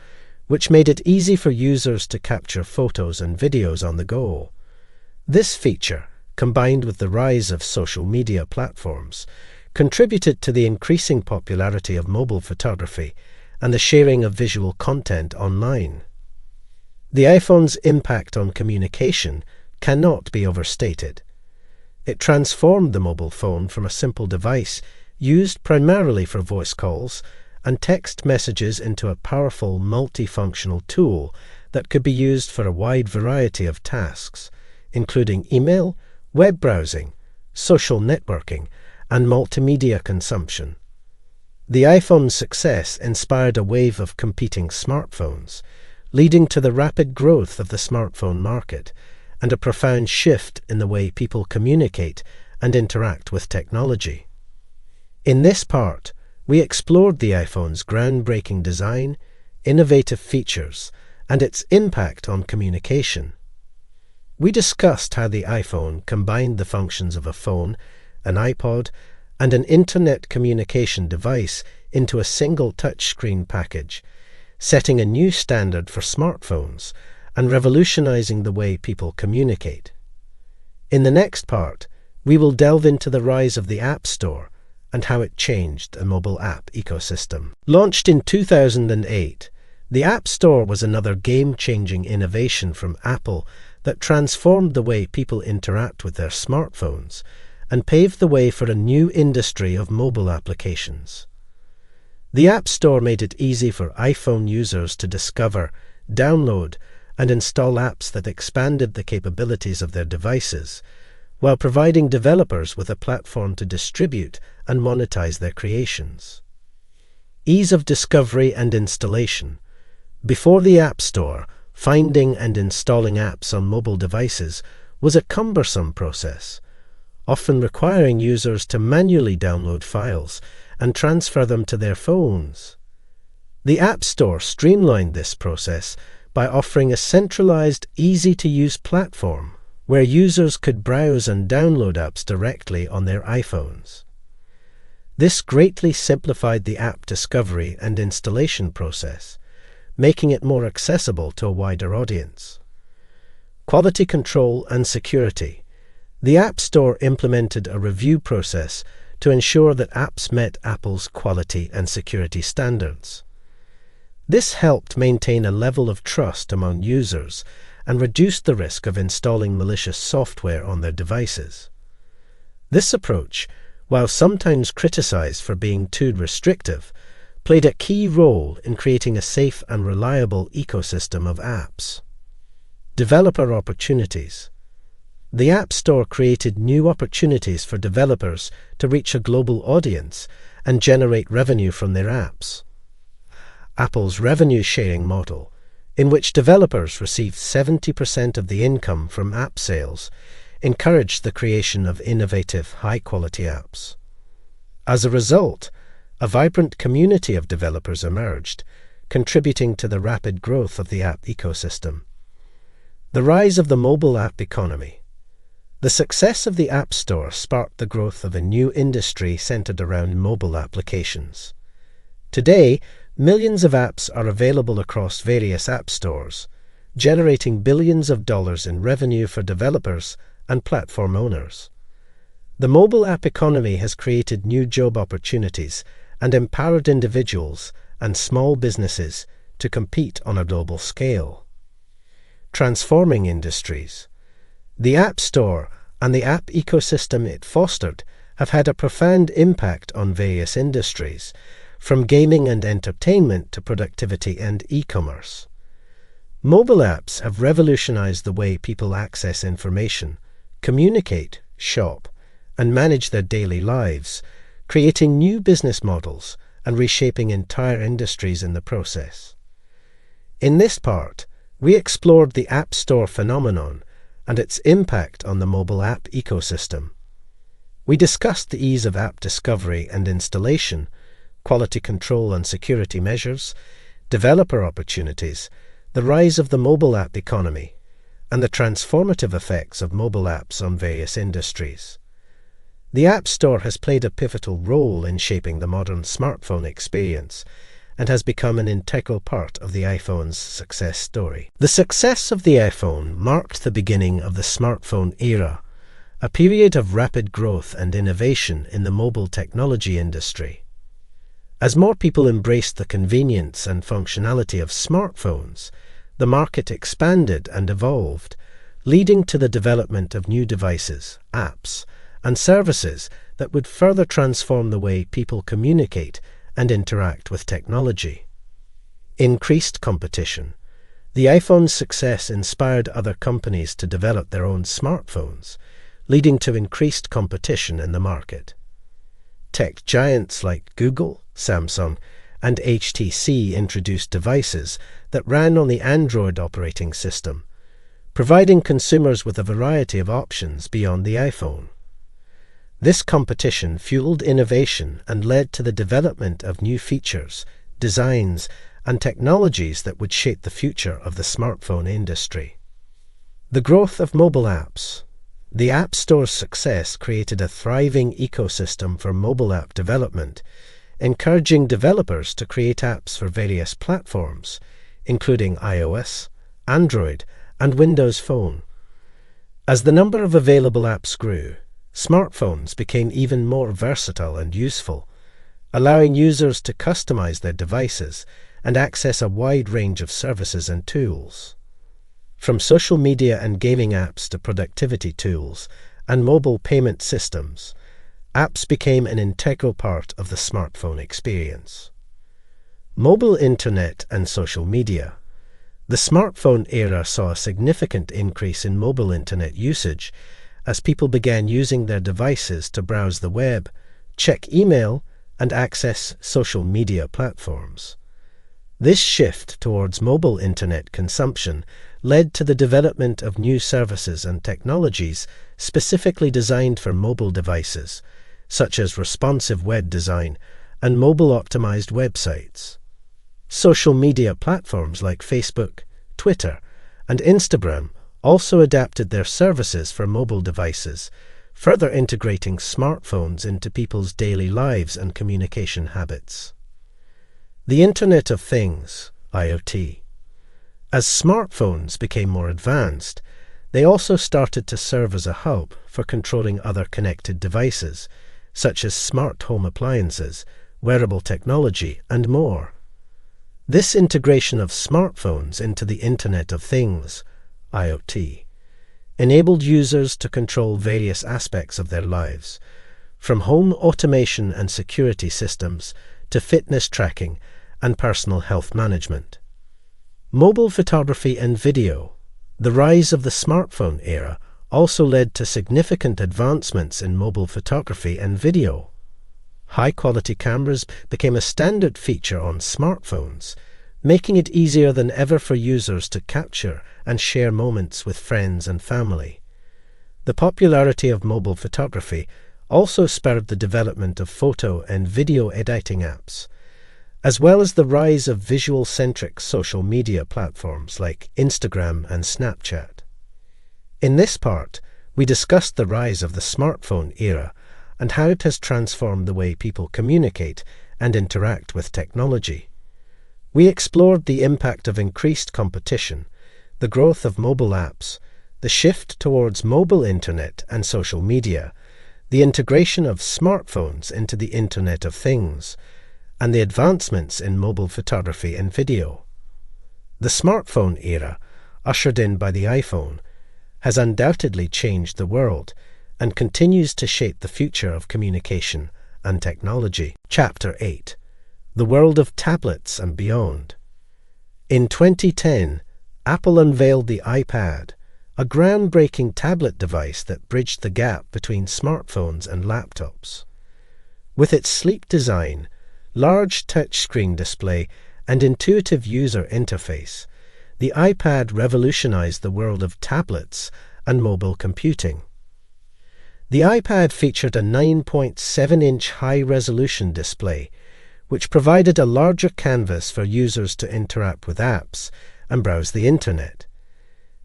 A: which made it easy for users to capture photos and videos on the go. This feature, combined with the rise of social media platforms, contributed to the increasing popularity of mobile photography and the sharing of visual content online. The iPhone's impact on communication cannot be overstated. It transformed the mobile phone from a simple device used primarily for voice calls and text messages into a powerful multifunctional tool that could be used for a wide variety of tasks, including email, web browsing, social networking, and multimedia consumption. The iPhone's success inspired a wave of competing smartphones, leading to the rapid growth of the smartphone market and a profound shift in the way people communicate and interact with technology. In this part, we explored the iPhone's groundbreaking design, innovative features, and its impact on communication. We discussed how the iPhone combined the functions of a phone, an iPod, and an internet communication device into a single touchscreen package, setting a new standard for smartphones and revolutionizing the way people communicate. In the next part, we will delve into the rise of the App Store and how it changed the mobile app ecosystem. Launched in 2008, the App Store was another game-changing innovation from Apple that transformed the way people interact with their smartphones and paved the way for a new industry of mobile applications. The App Store made it easy for iPhone users to discover, download, and install apps that expanded the capabilities of their devices, while providing developers with a platform to distribute and monetize their creations. Ease of discovery and installation. Before the App Store, finding and installing apps on mobile devices was a cumbersome process, often requiring users to manually download files and transfer them to their phones. The App Store streamlined this process by offering a centralized, easy-to-use platform where users could browse and download apps directly on their iPhones. This greatly simplified the app discovery and installation process, making it more accessible to a wider audience. Quality control and security. The App Store implemented a review process to ensure that apps met Apple's quality and security standards. This helped maintain a level of trust among users and reduced the risk of installing malicious software on their devices. This approach, while sometimes criticized for being too restrictive, played a key role in creating a safe and reliable ecosystem of apps. Developer opportunities. The App Store created new opportunities for developers to reach a global audience and generate revenue from their apps. Apple's revenue-sharing model, in which developers received 70% of the income from app sales, encouraged the creation of innovative, high-quality apps. As a result, a vibrant community of developers emerged, contributing to the rapid growth of the app ecosystem. The rise of the mobile app economy. The success of the App Store sparked the growth of a new industry centered around mobile applications. Today, millions of apps are available across various app stores, generating billions of dollars in revenue for developers and platform owners. The mobile app economy has created new job opportunities and empowered individuals and small businesses to compete on a global scale. Transforming industries. The App Store and the app ecosystem it fostered have had a profound impact on various industries, from gaming and entertainment to productivity and e-commerce. Mobile apps have revolutionized the way people access information, communicate, shop, and manage their daily lives, creating new business models and reshaping entire industries in the process. In this part, we explored the App Store phenomenon and its impact on the mobile app ecosystem. We discussed the ease of app discovery and installation, quality control and security measures, developer opportunities, the rise of the mobile app economy, and the transformative effects of mobile apps on various industries. The App Store has played a pivotal role in shaping the modern smartphone experience and has become an integral part of the iPhone's success story. The success of the iPhone marked the beginning of the smartphone era, a period of rapid growth and innovation in the mobile technology industry. As more people embraced the convenience and functionality of smartphones, the market expanded and evolved, leading to the development of new devices, apps, and services that would further transform the way people communicate and interact with technology. Increased competition. The iPhone's success inspired other companies to develop their own smartphones, leading to increased competition in the market. Tech giants like Google, Samsung, and HTC introduced devices that ran on the Android operating system, providing consumers with a variety of options beyond the iPhone. This competition fueled innovation and led to the development of new features, designs, and technologies that would shape the future of the smartphone industry. The growth of mobile apps. The App Store's success created a thriving ecosystem for mobile app development, encouraging developers to create apps for various platforms, including iOS, Android, and Windows Phone. As the number of available apps grew, smartphones became even more versatile and useful, allowing users to customize their devices and access a wide range of services and tools. From social media and gaming apps to productivity tools and mobile payment systems, apps became an integral part of the smartphone experience. Mobile internet and social media. The smartphone era saw a significant increase in mobile internet usage as people began using their devices to browse the web, check email, and access social media platforms. This shift towards mobile internet consumption led to the development of new services and technologies specifically designed for mobile devices, such as responsive web design and mobile-optimized websites. Social media platforms like Facebook, Twitter, and Instagram also adapted their services for mobile devices, further integrating smartphones into people's daily lives and communication habits. The Internet of Things, IoT. As smartphones became more advanced, they also started to serve as a hub for controlling other connected devices, such as smart home appliances, wearable technology, and more. This integration of smartphones into the Internet of Things, IoT, enabled users to control various aspects of their lives, from home automation and security systems to fitness tracking and personal health management. Mobile photography and video. The rise of the smartphone era also led to significant advancements in mobile photography and video. High-quality cameras became a standard feature on smartphones, making it easier than ever for users to capture and share moments with friends and family. The popularity of mobile photography also spurred the development of photo and video editing apps, as well as the rise of visual-centric social media platforms like Instagram and Snapchat. In this part, we discussed the rise of the smartphone era and how it has transformed the way people communicate and interact with technology. We explored the impact of increased competition, the growth of mobile apps, the shift towards mobile internet and social media, the integration of smartphones into the Internet of Things, and the advancements in mobile photography and video. The smartphone era, ushered in by the iPhone, has undoubtedly changed the world and continues to shape the future of communication and technology. Chapter 8. The World of Tablets and Beyond. In 2010, Apple unveiled the iPad, a groundbreaking tablet device that bridged the gap between smartphones and laptops. With its sleek design, large touchscreen display, and intuitive user interface, the iPad revolutionized the world of tablets and mobile computing. The iPad featured a 9.7-inch high-resolution display, which provided a larger canvas for users to interact with apps and browse the internet.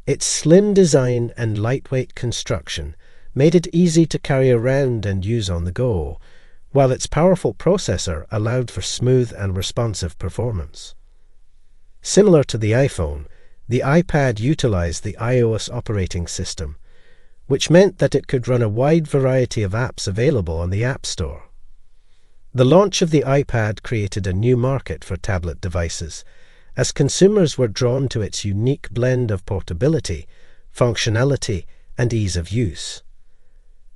A: Its slim design and lightweight construction made it easy to carry around and use on the go, while its powerful processor allowed for smooth and responsive performance. Similar to the iPhone, the iPad utilized the iOS operating system, which meant that it could run a wide variety of apps available on the App Store. The launch of the iPad created a new market for tablet devices, as consumers were drawn to its unique blend of portability, functionality, and ease of use.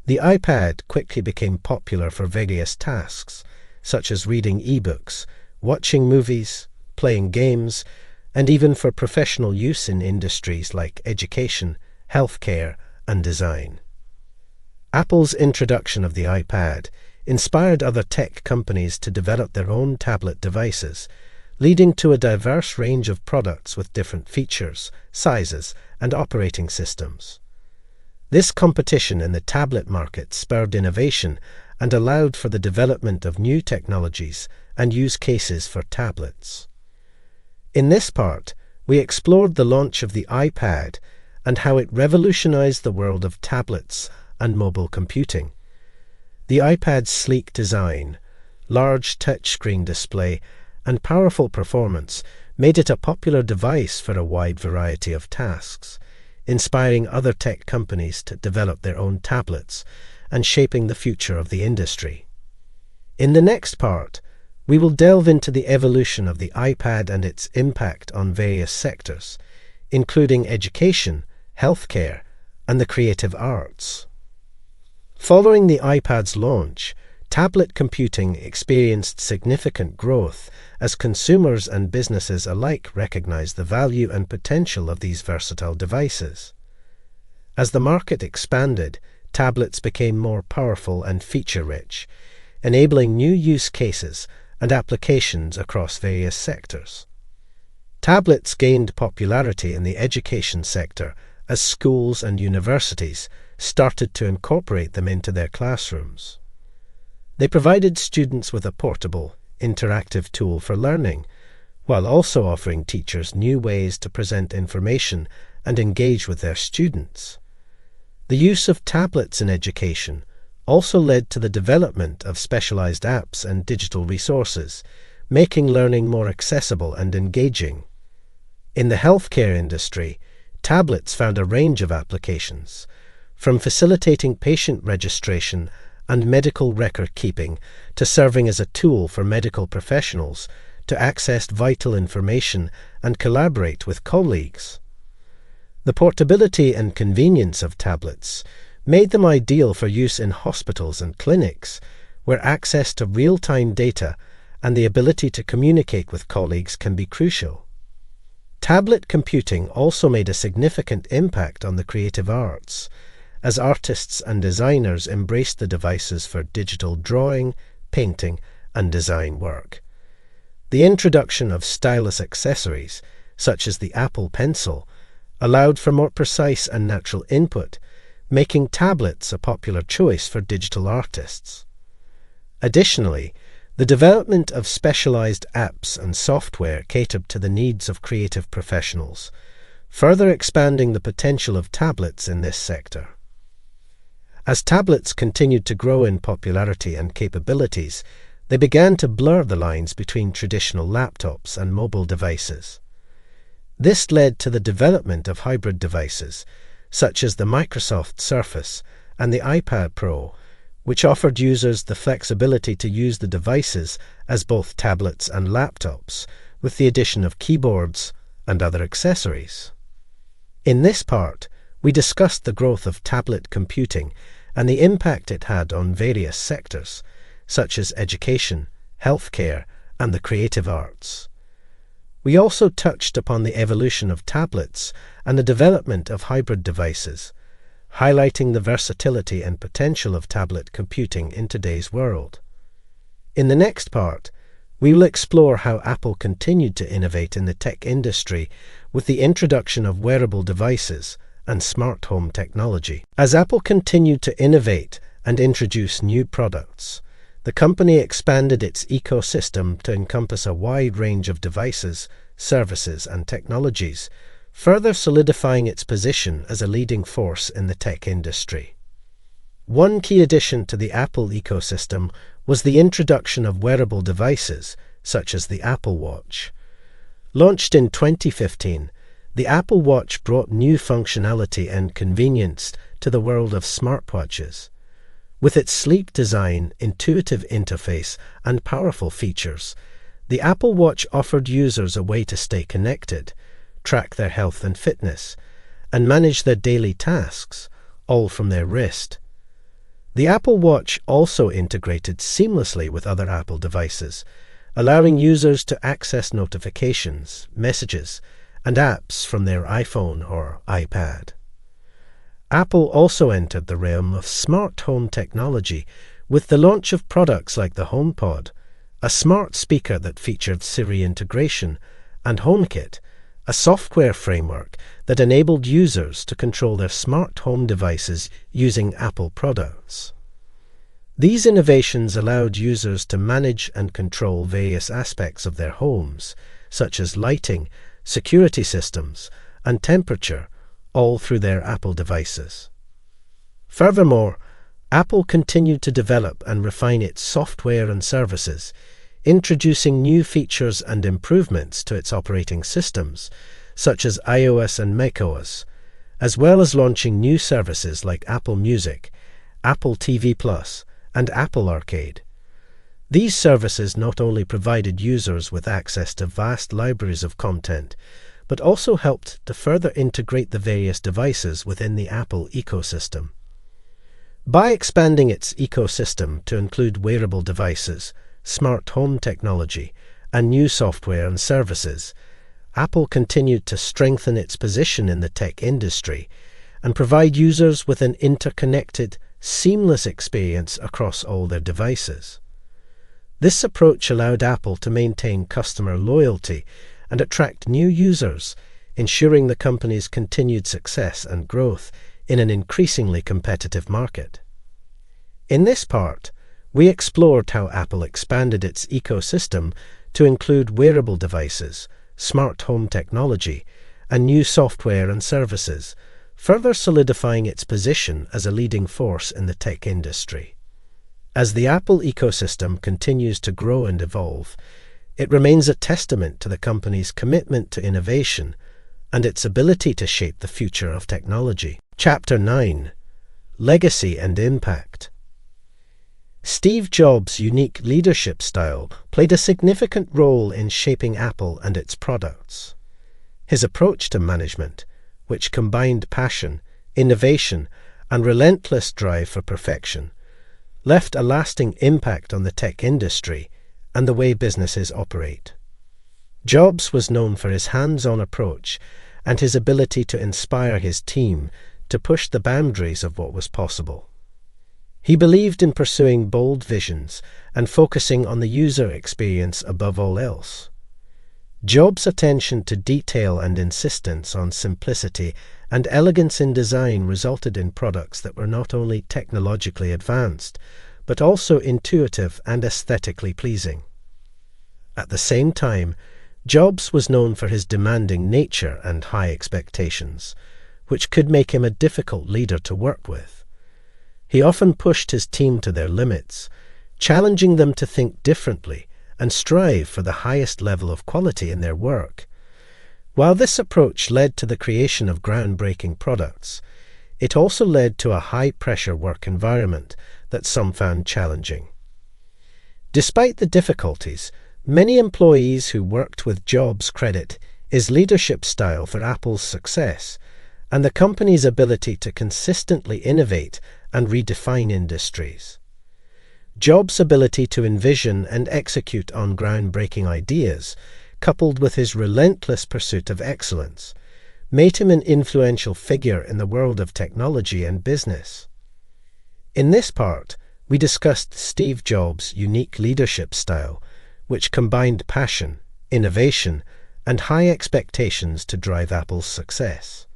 A: The iPad quickly became popular for various tasks, such as reading ebooks, watching movies, playing games, and even for professional use in industries like education, healthcare, and design. Apple's introduction of the iPad inspired other tech companies to develop their own tablet devices, leading to a diverse range of products with different features, sizes, and operating systems. This competition in the tablet market spurred innovation and allowed for the development of new technologies and use cases for tablets. In this part, we explored the launch of the iPad and how it revolutionized the world of tablets and mobile computing. The iPad's sleek design, large touchscreen display, and powerful performance made it a popular device for a wide variety of tasks, inspiring other tech companies to develop their own tablets and shaping the future of the industry. In the next part, we will delve into the evolution of the iPad and its impact on various sectors, including education, healthcare, and the creative arts. Following the iPad's launch, tablet computing experienced significant growth as consumers and businesses alike recognized the value and potential of these versatile devices. As the market expanded, tablets became more powerful and feature-rich, enabling new use cases and applications across various sectors. Tablets gained popularity in the education sector as schools and universities started to incorporate them into their classrooms. They provided students with a portable, interactive tool for learning, while also offering teachers new ways to present information and engage with their students. The use of tablets in education also led to the development of specialized apps and digital resources, making learning more accessible and engaging. In the healthcare industry, tablets found a range of applications, from facilitating patient registration and medical record keeping to serving as a tool for medical professionals to access vital information and collaborate with colleagues. The portability and convenience of tablets made them ideal for use in hospitals and clinics, where access to real-time data and the ability to communicate with colleagues can be crucial. Tablet computing also made a significant impact on the creative arts, as artists and designers embraced the devices for digital drawing, painting, and design work. The introduction of stylus accessories, such as the Apple Pencil, allowed for more precise and natural input, making tablets a popular choice for digital artists. Additionally, the development of specialized apps and software catered to the needs of creative professionals, further expanding the potential of tablets in this sector. As tablets continued to grow in popularity and capabilities, they began to blur the lines between traditional laptops and mobile devices. This led to the development of hybrid devices, such as the Microsoft Surface and the iPad Pro, which offered users the flexibility to use the devices as both tablets and laptops, with the addition of keyboards and other accessories. In this part, we discussed the growth of tablet computing and the impact it had on various sectors, such as education, healthcare, and the creative arts. We also touched upon the evolution of tablets and the development of hybrid devices, highlighting the versatility and potential of tablet computing in today's world. In the next part, we will explore how Apple continued to innovate in the tech industry with the introduction of wearable devices and smart home technology. As Apple continued to innovate and introduce new products, the company expanded its ecosystem to encompass a wide range of devices, services, and technologies, further solidifying its position as a leading force in the tech industry. One key addition to the Apple ecosystem was the introduction of wearable devices, such as the Apple Watch. Launched in 2015, the Apple Watch brought new functionality and convenience to the world of smartwatches. With its sleek design, intuitive interface, and powerful features, the Apple Watch offered users a way to stay connected, track their health and fitness, and manage their daily tasks, all from their wrist. The Apple Watch also integrated seamlessly with other Apple devices, allowing users to access notifications, messages, and apps from their iPhone or iPad. Apple also entered the realm of smart home technology with the launch of products like the HomePod, a smart speaker that featured Siri integration, and HomeKit, a software framework that enabled users to control their smart home devices using Apple products. These innovations allowed users to manage and control various aspects of their homes, such as lighting, security systems, and temperature, all through their Apple devices. Furthermore, Apple continued to develop and refine its software and services, introducing new features and improvements to its operating systems, such as iOS and macOS, as well as launching new services like Apple Music Apple TV Plus, and Apple Arcade. These services not only provided users with access to vast libraries of content, but also helped to further integrate the various devices within the Apple ecosystem. By expanding its ecosystem to include wearable devices, smart home technology, and new software and services, Apple continued to strengthen its position in the tech industry and provide users with an interconnected, seamless experience across all their devices. This approach allowed Apple to maintain customer loyalty and attract new users, ensuring the company's continued success and growth in an increasingly competitive market. In this part, we explored how Apple expanded its ecosystem to include wearable devices, smart home technology, and new software and services, further solidifying its position as a leading force in the tech industry. As the Apple ecosystem continues to grow and evolve, it remains a testament to the company's commitment to innovation and its ability to shape the future of technology. Chapter 9: Legacy and Impact. Steve Jobs' unique leadership style played a significant role in shaping Apple and its products. His approach to management, which combined passion, innovation, and relentless drive for perfection, left a lasting impact on the tech industry and the way businesses operate. Jobs was known for his hands-on approach and his ability to inspire his team to push the boundaries of what was possible. He believed in pursuing bold visions and focusing on the user experience above all else. Jobs' attention to detail and insistence on simplicity and elegance in design resulted in products that were not only technologically advanced, but also intuitive and aesthetically pleasing. At the same time, Jobs was known for his demanding nature and high expectations, which could make him a difficult leader to work with. He often pushed his team to their limits, challenging them to think differently and strive for the highest level of quality in their work. While this approach led to the creation of groundbreaking products, it also led to a high-pressure work environment that some found challenging. Despite the difficulties, many employees who worked with Jobs credit his leadership style for Apple's success and the company's ability to consistently innovate and redefine industries. Jobs' ability to envision and execute on groundbreaking ideas, coupled with his relentless pursuit of excellence, made him an influential figure in the world of technology and business. In this part, we discussed Steve Jobs' unique leadership style, which combined passion, innovation, and high expectations to drive Apple's success.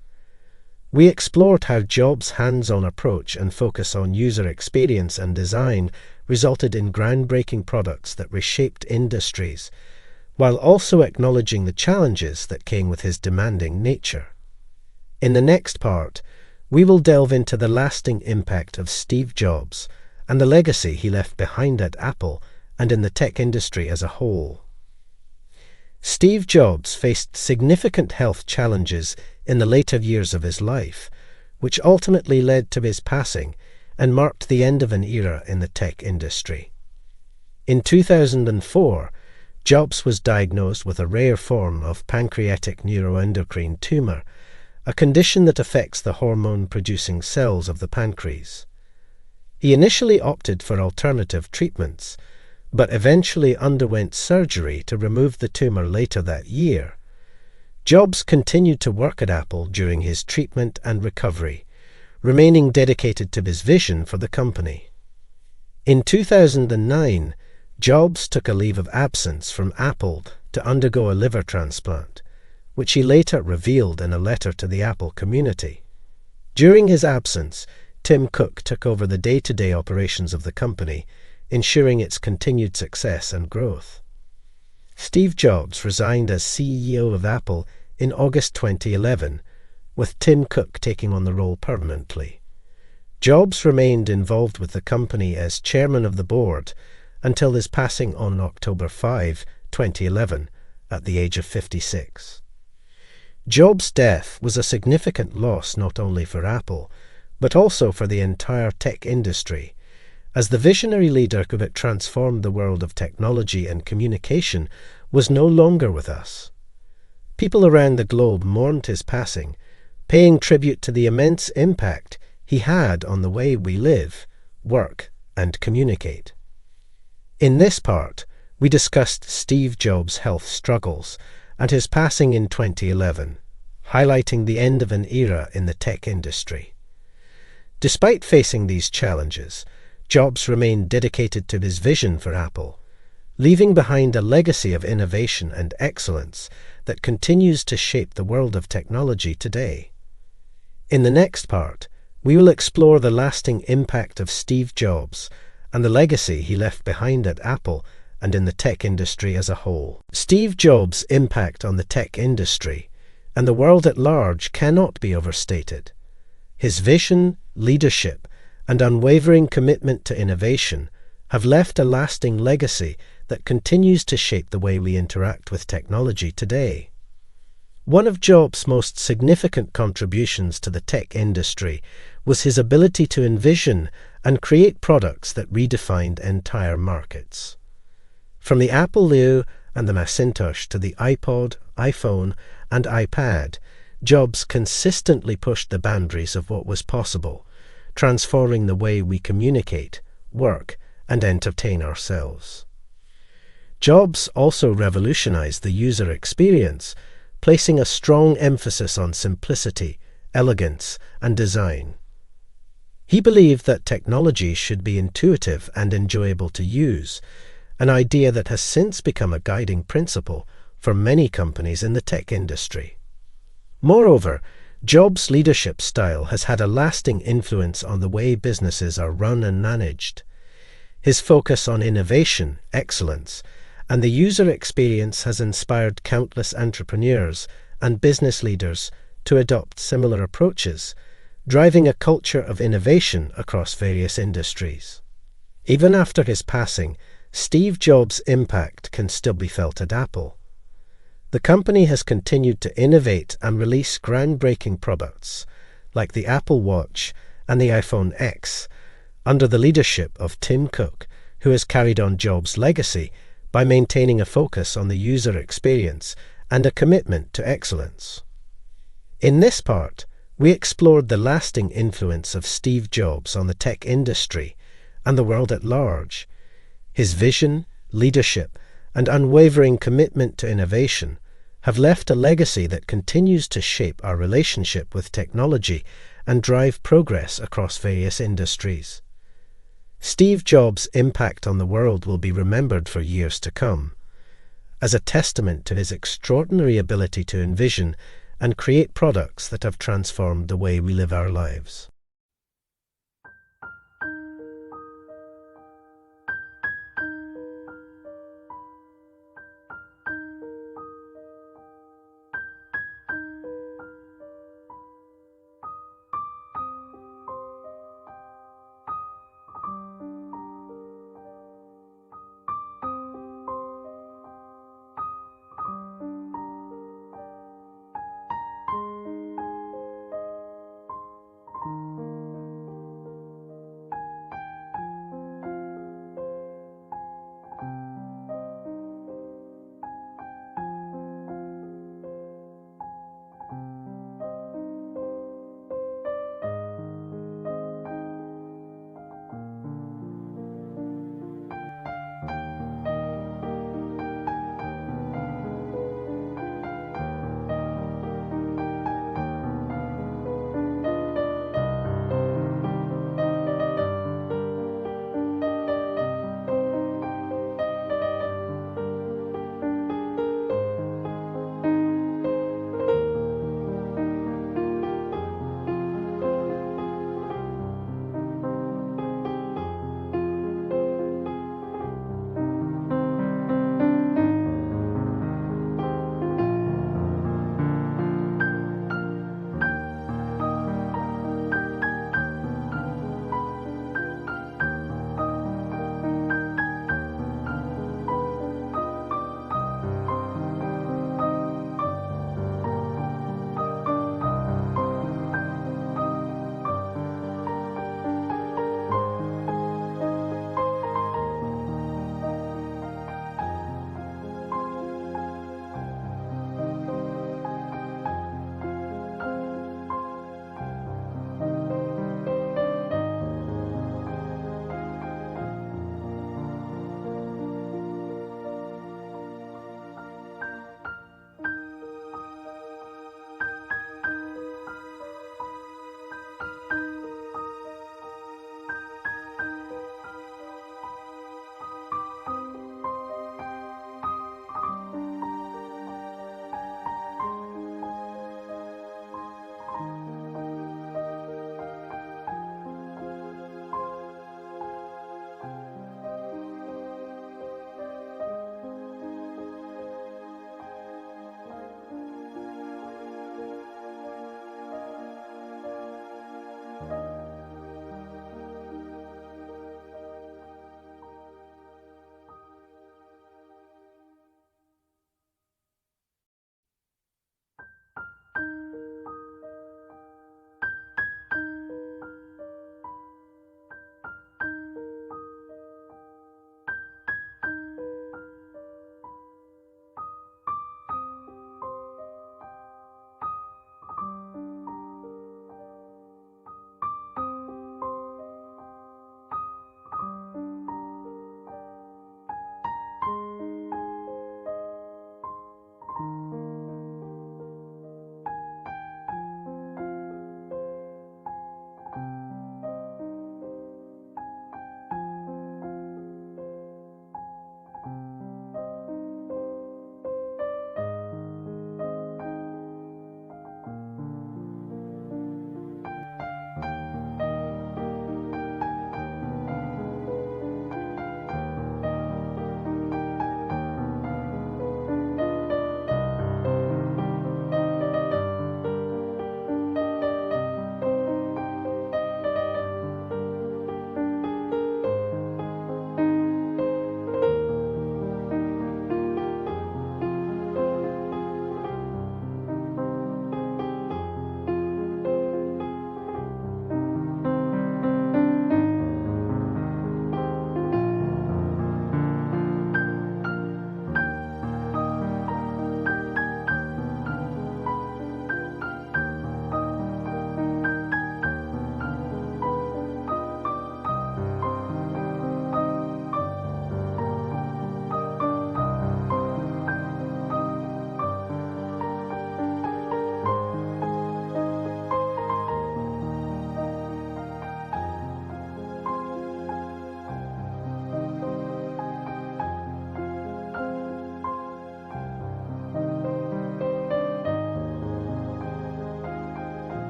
A: We explored how Jobs' hands-on approach and focus on user experience and design resulted in groundbreaking products that reshaped industries, while also acknowledging the challenges that came with his demanding nature. In the next part, we will delve into the lasting impact of Steve Jobs and the legacy he left behind at Apple and in the tech industry as a whole. Steve Jobs faced significant health challenges in the later years of his life, which ultimately led to his passing and marked the end of an era in the tech industry. In 2004, Jobs was diagnosed with a rare form of pancreatic neuroendocrine tumor, a condition that affects the hormone-producing cells of the pancreas. He initially opted for alternative treatments, but eventually underwent surgery to remove the tumor later that year. Jobs continued to work at Apple during his treatment and recovery, remaining dedicated to his vision for the company. In 2009, Jobs took a leave of absence from Apple to undergo a liver transplant, which he later revealed in a letter to the Apple community. During his absence, Tim Cook took over the day-to-day operations of the company, ensuring its continued success and growth. Steve Jobs resigned as CEO of Apple in August 2011, with Tim Cook taking on the role permanently. Jobs remained involved with the company as chairman of the board until his passing on October 5, 2011, at the age of 56. Jobs' death was a significant loss not only for Apple, but also for the entire tech industry, as the visionary leader who had transformed the world of technology and communication was no longer with us. People around the globe mourned his passing, paying tribute to the immense impact he had on the way we live, work, and communicate. In this part, we discussed Steve Jobs' health struggles and his passing in 2011, highlighting the end of an era in the tech industry. Despite facing these challenges, Jobs remained dedicated to his vision for Apple, leaving behind a legacy of innovation and excellence that continues to shape the world of technology today. In the next part, we will explore the lasting impact of Steve Jobs and the legacy he left behind at Apple and in the tech industry as a whole. Steve Jobs' impact on the tech industry and the world at large cannot be overstated. His vision, leadership, and unwavering commitment to innovation have left a lasting legacy that continues to shape the way we interact with technology today. One of Jobs' most significant contributions to the tech industry was his ability to envision and create products that redefined entire markets. From the Apple II and the Macintosh to the iPod, iPhone, and iPad, Jobs consistently pushed the boundaries of what was possible, transforming the way we communicate, work, and entertain ourselves. Jobs also revolutionized the user experience, placing a strong emphasis on simplicity, elegance, and design. He believed that technology should be intuitive and enjoyable to use, an idea that has since become a guiding principle for many companies in the tech industry. Moreover, Jobs' leadership style has had a lasting influence on the way businesses are run and managed. His focus on innovation, excellence, and the user experience has inspired countless entrepreneurs and business leaders to adopt similar approaches, driving a culture of innovation across various industries. Even after his passing, Steve Jobs' impact can still be felt at Apple. The company has continued to innovate and release groundbreaking products, like the Apple Watch and the iPhone X, under the leadership of Tim Cook, who has carried on Jobs' legacy by maintaining a focus on the user experience and a commitment to excellence. In this part, we explored the lasting influence of Steve Jobs on the tech industry and the world at large. His vision, leadership, and unwavering commitment to innovation have left a legacy that continues to shape our relationship with technology and drive progress across various industries. Steve Jobs' impact on the world will be remembered for years to come, as a testament to his extraordinary ability to envision and create products that have transformed the way we live our lives.